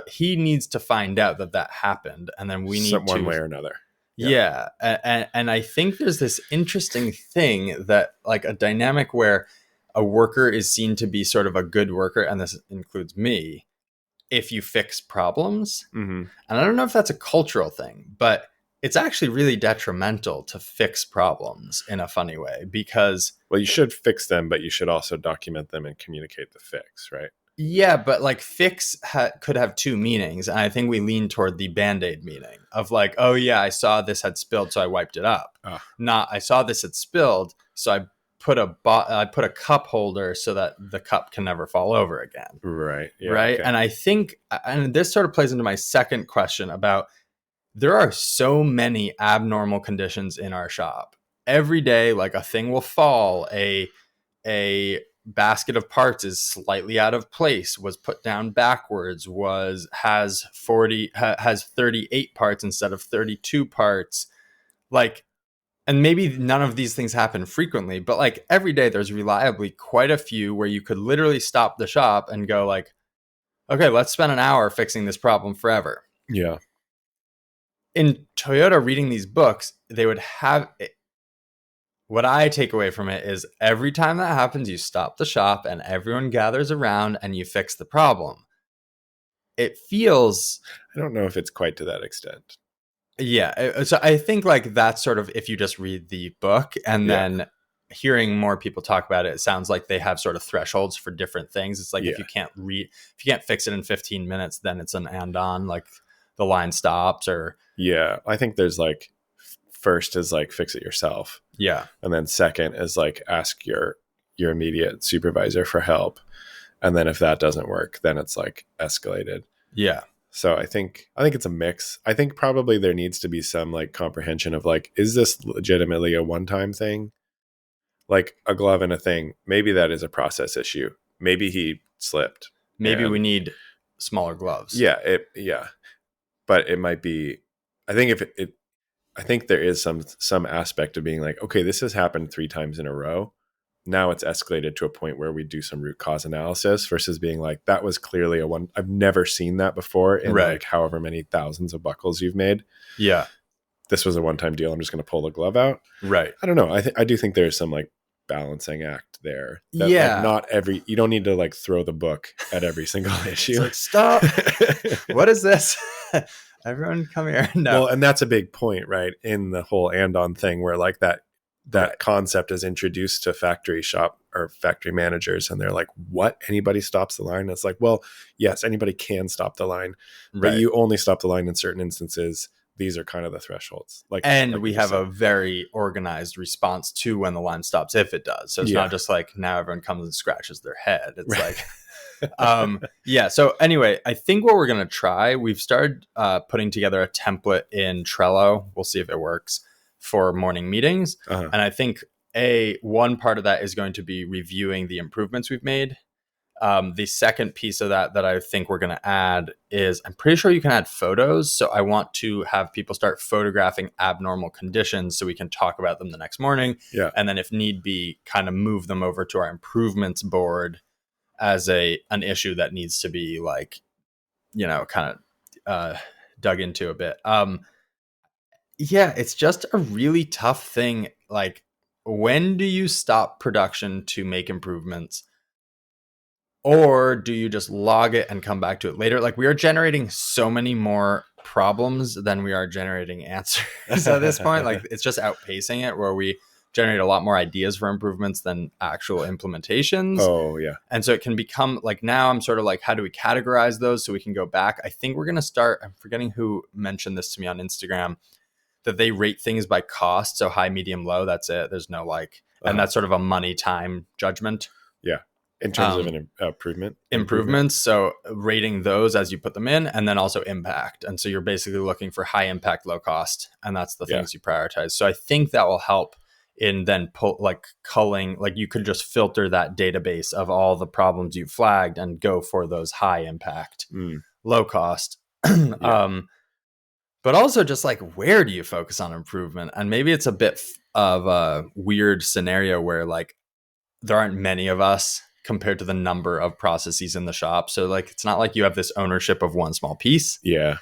Speaker 2: He needs to find out that happened. And then we need to.
Speaker 1: One way or another.
Speaker 2: Yeah. And I think there's this interesting thing that like a dynamic where a worker is seen to be sort of a good worker. And this includes me. If you fix problems.
Speaker 1: Mm-hmm.
Speaker 2: And I don't know if that's a cultural thing, but it's actually really detrimental to fix problems in a funny way because.
Speaker 1: Well, you should fix them, but you should also document them and communicate the fix, right?
Speaker 2: Yeah, but like fix could have two meanings. And I think we lean toward the Band-Aid meaning of like, oh yeah, I saw this had spilled, so I wiped it up. Not I saw this had spilled, so I put a cup holder so that the cup can never fall over again.
Speaker 1: Right. Yeah,
Speaker 2: right.
Speaker 1: Okay.
Speaker 2: And I think, and this sort of plays into my second question about there are so many abnormal conditions in our shop. Every day, like a thing will fall, a basket of parts is slightly out of place, was put down backwards, has 38 parts instead of 32 parts. Like, and maybe none of these things happen frequently, but like every day there's reliably quite a few where you could literally stop the shop and go like, okay, let's spend an hour fixing this problem forever.
Speaker 1: Yeah.
Speaker 2: In Toyota, reading these books, they would have it. What I take away from it is every time that happens, you stop the shop and everyone gathers around and you fix the problem. It feels...
Speaker 1: I don't know if it's quite to that extent.
Speaker 2: Yeah. So I think like that's sort of if you just read the book and then hearing more people talk about it, it sounds like they have sort of thresholds for different things. It's like if you can't fix it in 15 minutes, then it's an and-on, like the line stops or...
Speaker 1: Yeah. I think there's like... First is like fix it yourself.
Speaker 2: Yeah.
Speaker 1: And then second is like ask your immediate supervisor for help. And then if that doesn't work, then it's like escalated.
Speaker 2: Yeah.
Speaker 1: So I think it's a mix. I think probably there needs to be some like comprehension of like, is this legitimately a one-time thing? Like a glove and a thing. Maybe that is a process issue. Maybe he slipped.
Speaker 2: Maybe we need smaller gloves.
Speaker 1: Yeah. But it might be, I think I think there is some aspect of being like, okay, this has happened 3 times in a row. Now it's escalated to a point where we do some root cause analysis versus being like, that was clearly I've never seen that before in like however many thousands of buckles you've made.
Speaker 2: Yeah.
Speaker 1: This was a one-time deal. I'm just going to pull the glove out.
Speaker 2: Right.
Speaker 1: I don't know. I do think there's some like balancing act there. That,
Speaker 2: yeah.
Speaker 1: Like, you don't need to like throw the book at every single issue.
Speaker 2: Like, stop. What is this? Everyone come here. No.
Speaker 1: Well, and that's a big point, right? In the whole and-on thing where like that concept is introduced to factory shop or factory managers and they're like, what? Anybody stops the line? And it's like, well, yes, anybody can stop the line, but you only stop the line in certain instances. These are kind of the thresholds.
Speaker 2: And we have a very organized response to when the line stops, if it does. So it's not just like now everyone comes and scratches their head. It's like... So anyway, I think what we're going to try, we've started putting together a template in Trello. We'll see if it works for morning meetings. And I think one part of that is going to be reviewing the improvements we've made The second piece of that I think we're going to add is I'm pretty sure you can add photos. So I want to have people start photographing abnormal conditions so we can talk about them the next morning.
Speaker 1: Yeah.
Speaker 2: And then if need be, kind of move them over to our improvements board as an issue that needs to be like, kind of dug into a bit. Yeah, it's just a really tough thing. Like, when do you stop production to make improvements? Or do you just log it and come back to it later? Like, we are generating so many more problems than we are generating answers at this point. Like, it's just outpacing it, where we generate a lot more ideas for improvements than actual implementations.
Speaker 1: Oh, yeah.
Speaker 2: And so it can become like, now I'm sort of like, how do we categorize those so we can go back? I think we're going to start, I'm forgetting who mentioned this to me on Instagram, that they rate things by cost. So high, medium, low, that's it. There's no like, and that's sort of a money time judgment.
Speaker 1: Yeah. In terms of an
Speaker 2: improvements. So rating those as you put them in, and then also impact. And so you're basically looking for high impact, low cost. And that's the things you prioritize. So I think that will help in then culling, like you could just filter that database of all the problems you flagged and go for those high impact, low cost. But also just like, where do you focus on improvement? And maybe it's a bit of a weird scenario where like there aren't many of us compared to the number of processes in the shop. So like, it's not like you have this ownership of one small piece.
Speaker 1: Yeah.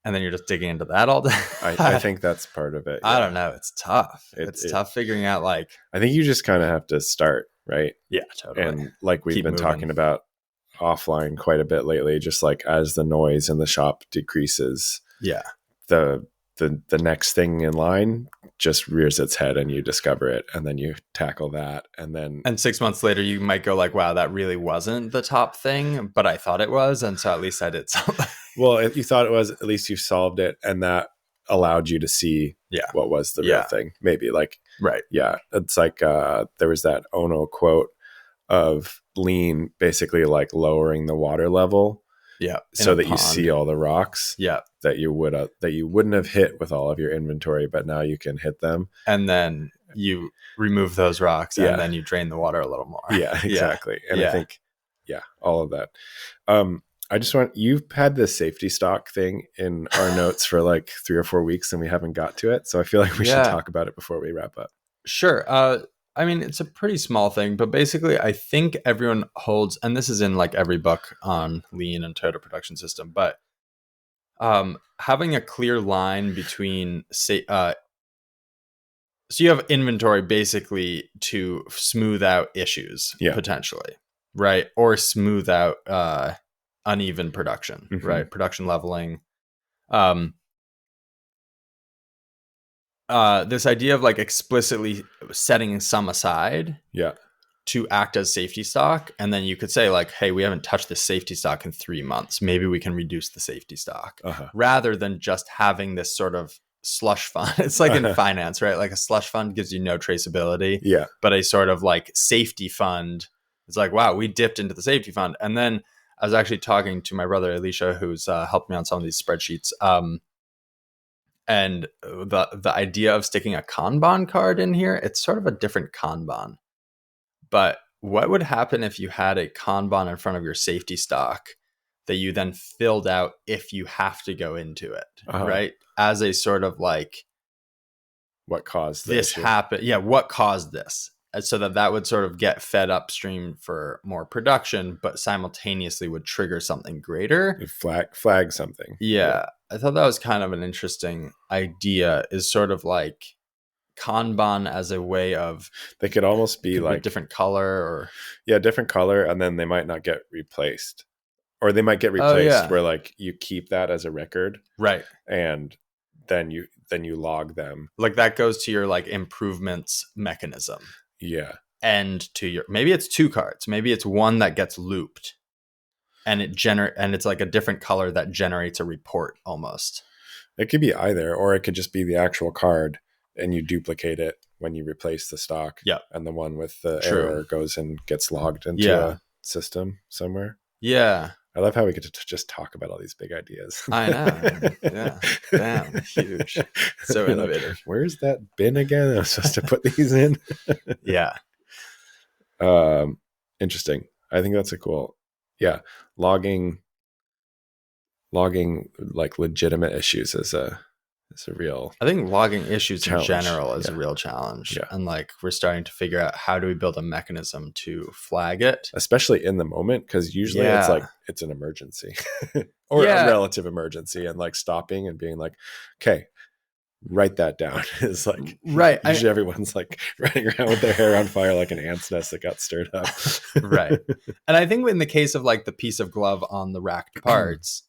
Speaker 2: And then you're just digging into that all day.
Speaker 1: I think that's part of it.
Speaker 2: Yeah. I don't know. It's tough. It's tough figuring out like,
Speaker 1: I think you just kind of have to start, right?
Speaker 2: Yeah, totally.
Speaker 1: And like we've been talking about offline quite a bit lately, just like as the noise in the shop decreases.
Speaker 2: Yeah.
Speaker 1: The next thing in line just rears its head and you discover it, and then you tackle that, and
Speaker 2: 6 months later you might go like, wow, that really wasn't the top thing, but I thought it was, and so at least I did something.
Speaker 1: Well, if you thought it was, at least you solved it, and that allowed you to see what was the real thing. Maybe like,
Speaker 2: right.
Speaker 1: Yeah. It's like there was that Ono quote of lean basically like lowering the water level.
Speaker 2: Yeah.
Speaker 1: So that you see all the rocks.
Speaker 2: Yeah.
Speaker 1: That you wouldn't have hit with all of your inventory, but now you can hit them.
Speaker 2: And then you remove those rocks and then you drain the water a little more.
Speaker 1: Yeah, exactly. And I think, all of that. I just you've had this safety stock thing in our notes for like 3 or 4 weeks and we haven't got to it. So I feel like we should talk about it before we wrap up.
Speaker 2: Sure. I mean, it's a pretty small thing, but basically I think everyone holds, and this is in like every book on lean and total production system, but having a clear line between so you have inventory basically to smooth out issues potentially, right? Or smooth out uneven production, right? Production leveling. This idea of like explicitly setting some aside to act as safety stock. And then you could say like, hey, we haven't touched the safety stock in 3 months. Maybe we can reduce the safety stock rather than just having this sort of slush fund. It's like in finance, right? Like a slush fund gives you no traceability. Yeah. But a sort of like safety fund, it's like, wow, we dipped into the safety fund. And then I was actually talking to my brother, Alicia, who's helped me on some of these spreadsheets. And the idea of sticking a Kanban card in here, it's sort of a different Kanban. But what would happen if you had a Kanban in front of your safety stock that you then filled out if you have to go into it, right? As a sort of like,
Speaker 1: what caused
Speaker 2: this happen? Yeah, what caused this? And so that would sort of get fed upstream for more production, but simultaneously would trigger something greater.
Speaker 1: Flag something.
Speaker 2: Yeah. I thought that was kind of an interesting idea, is sort of like Kanban as a way of,
Speaker 1: they could almost be like
Speaker 2: a different color or
Speaker 1: different color, and then they might not get replaced, or they might get replaced where like you keep that as a record,
Speaker 2: right?
Speaker 1: And then you log them.
Speaker 2: Like that goes to your like improvements mechanism.
Speaker 1: Yeah.
Speaker 2: And to your, maybe it's 2 cards, maybe it's one that gets looped and and it's like a different color that generates a report almost.
Speaker 1: It could be either, or it could just be the actual card and you duplicate it when you replace the stock. Yeah. And the one with the error goes and gets logged into a system somewhere. Yeah. I love how we get to just talk about all these big ideas.
Speaker 2: I know. Yeah. Damn. Huge. So innovative.
Speaker 1: Where's that bin again? I'm supposed to put these in.
Speaker 2: Yeah.
Speaker 1: Interesting. I think that's a cool, yeah. Logging like legitimate issues is a real
Speaker 2: I think logging issues
Speaker 1: challenge.
Speaker 2: in general is
Speaker 1: Yeah.
Speaker 2: a real challenge.
Speaker 1: Yeah.
Speaker 2: And like we're starting to figure out how do we build a mechanism to flag it.
Speaker 1: Especially in the moment, because usually it's like it's an emergency or a relative emergency, and like stopping and being like, okay, write that down is like
Speaker 2: right.
Speaker 1: Usually everyone's like running around with their hair on fire like an ant's nest that got stirred up.
Speaker 2: Right. And I think in the case of like the piece of glove on the racked parts,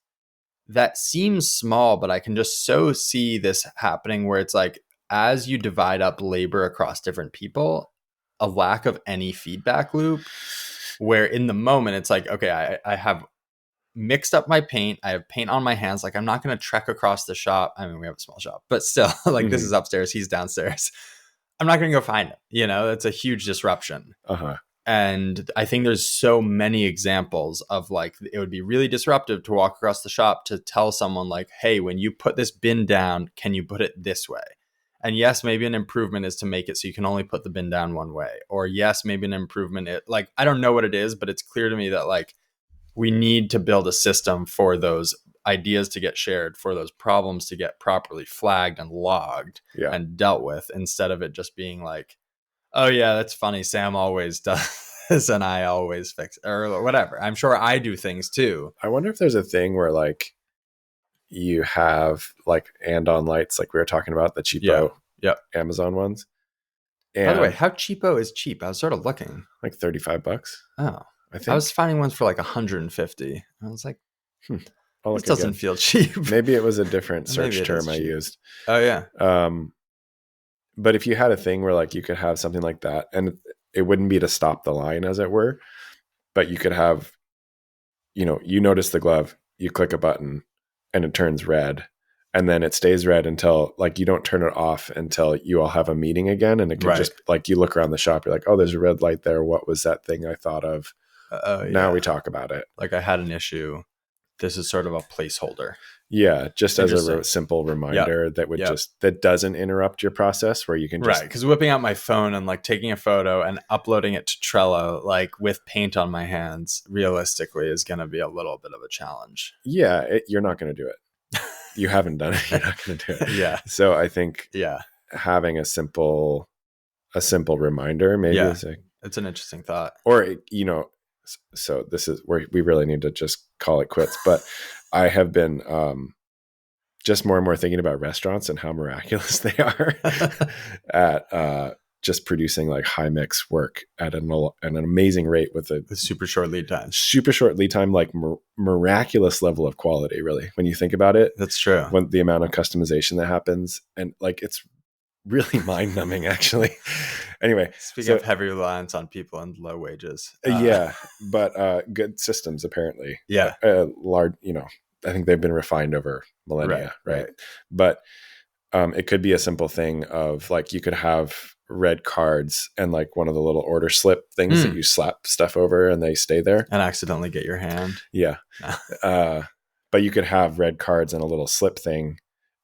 Speaker 2: that seems small, but I can just so see this happening where it's like as you divide up labor across different people, a lack of any feedback loop where in the moment it's like, okay, I have mixed up my paint. I have paint on my hands. Like I'm not going to trek across the shop. I mean, we have a small shop, but still like this is upstairs. He's downstairs. I'm not going to go find him. You know, it's a huge disruption. And I think there's so many examples of like, it would be really disruptive to walk across the shop to tell someone like, hey, when you put this bin down, can you put it this way? And yes, maybe an improvement is to make it so you can only put the bin down one way. Or yes, maybe an improvement, like, I don't know what it is, but it's clear to me that like, we need to build a system for those ideas to get shared, for those problems to get properly flagged and logged and dealt with, instead of it just being like, oh yeah, that's funny, Sam always does this and I always fix it, or whatever. I'm sure I do things too.
Speaker 1: I wonder if there's a thing where like you have like and-on lights like we were talking about, the cheapo Amazon ones. And
Speaker 2: by the way, how cheapo is cheap? I was sort of looking.
Speaker 1: Like $35.
Speaker 2: Oh. I was finding ones for like 150. I was like, this doesn't feel cheap.
Speaker 1: Maybe it was a different search term I used.
Speaker 2: Oh yeah.
Speaker 1: But if you had a thing where like you could have something like that, and it wouldn't be to stop the line as it were, but you could have, you know, you notice the glove, you click a button and it turns red, and then it stays red until like you don't turn it off until you all have a meeting again. And it can just like, you look around the shop, you're like, oh, there's a red light there. What was that thing I thought of? Now we talk about it.
Speaker 2: Like I had an issue. This is sort of a placeholder.
Speaker 1: Yeah, just as a simple reminder that would that doesn't interrupt your process, where you can just
Speaker 2: because whipping out my phone and like taking a photo and uploading it to Trello, like with paint on my hands, realistically is going to be a little bit of a challenge.
Speaker 1: Yeah, you're not going to do it. You haven't done it. You're not going to do it.
Speaker 2: Yeah.
Speaker 1: So I think having a simple reminder maybe is
Speaker 2: it's an interesting thought.
Speaker 1: Or you know. So this is where we really need to just call it quits. But I have been just more and more thinking about restaurants and how miraculous they are at just producing like high mix work at an amazing rate with a
Speaker 2: super short lead time.
Speaker 1: Super short lead time, like miraculous level of quality, really. When you think about it,
Speaker 2: that's true.
Speaker 1: When the amount of customization that happens, and like it's really mind numbing, actually. Anyway,
Speaker 2: speaking of heavy reliance on people and low wages,
Speaker 1: but good systems apparently.
Speaker 2: Large,
Speaker 1: you know, I think they've been refined over millennia, right? But it could be a simple thing of like you could have red cards and like one of the little order slip things that you slap stuff over and they stay there
Speaker 2: and accidentally get your hand.
Speaker 1: Yeah, but you could have red cards and a little slip thing.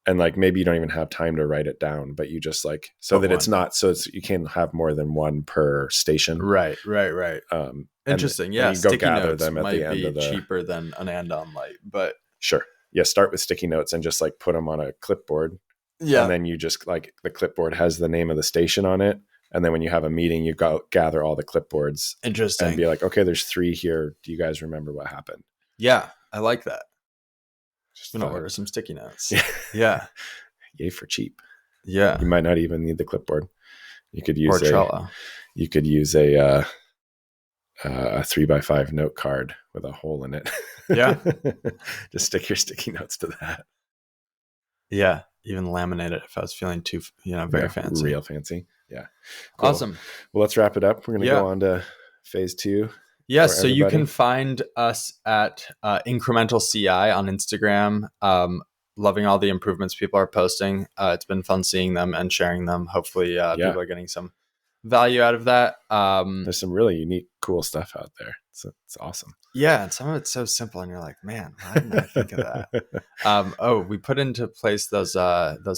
Speaker 1: And like maybe you don't even have time to write it down, but you just like it's not you can't have more than one per station.
Speaker 2: Right. Interesting.
Speaker 1: And
Speaker 2: yeah,
Speaker 1: you go gather them at the end of the
Speaker 2: cheaper than an and-on light, but
Speaker 1: sure. Yeah, start with sticky notes and just like put them on a clipboard. Yeah, and then you just like the clipboard has the name of the station on it, and then when you have a meeting, you gather all the clipboards.
Speaker 2: Interesting.
Speaker 1: And be like, okay, there's 3 here. Do you guys remember what happened?
Speaker 2: Yeah, I like that. I'm gonna order some sticky notes. Yeah.
Speaker 1: Yay for cheap.
Speaker 2: Yeah.
Speaker 1: You might not even need the clipboard. You could use
Speaker 2: Trello.
Speaker 1: You could use a 3x5 note card with a hole in it.
Speaker 2: Yeah.
Speaker 1: Just stick your sticky notes to that.
Speaker 2: Yeah. Even laminate it if I was feeling too, very fancy.
Speaker 1: Real fancy. Yeah. Cool.
Speaker 2: Awesome.
Speaker 1: Well, let's wrap it up. We're going to go on to phase 2.
Speaker 2: Yes, so you can find us at Incremental CI on Instagram. Loving all the improvements people are posting. It's been fun seeing them and sharing them. Hopefully people are getting some value out of that.
Speaker 1: There's some really unique cool stuff out there. It's awesome.
Speaker 2: Yeah, and some of it's so simple, and you're like, man, why didn't I think of that? We put into place those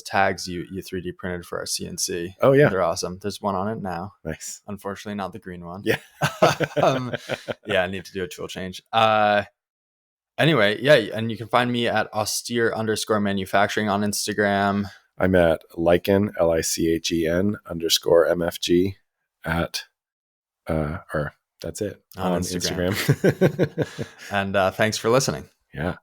Speaker 2: tags you 3D printed for our CNC.
Speaker 1: Oh yeah,
Speaker 2: they're awesome. There's one on it now.
Speaker 1: Nice.
Speaker 2: Unfortunately, not the green one.
Speaker 1: Yeah.
Speaker 2: Yeah, I need to do a tool change. Anyway, yeah, and you can find me at austere_manufacturing on Instagram.
Speaker 1: I'm at Lychen, LICHEN_MFG at or that's it on Instagram.
Speaker 2: And thanks for listening.
Speaker 1: Yeah.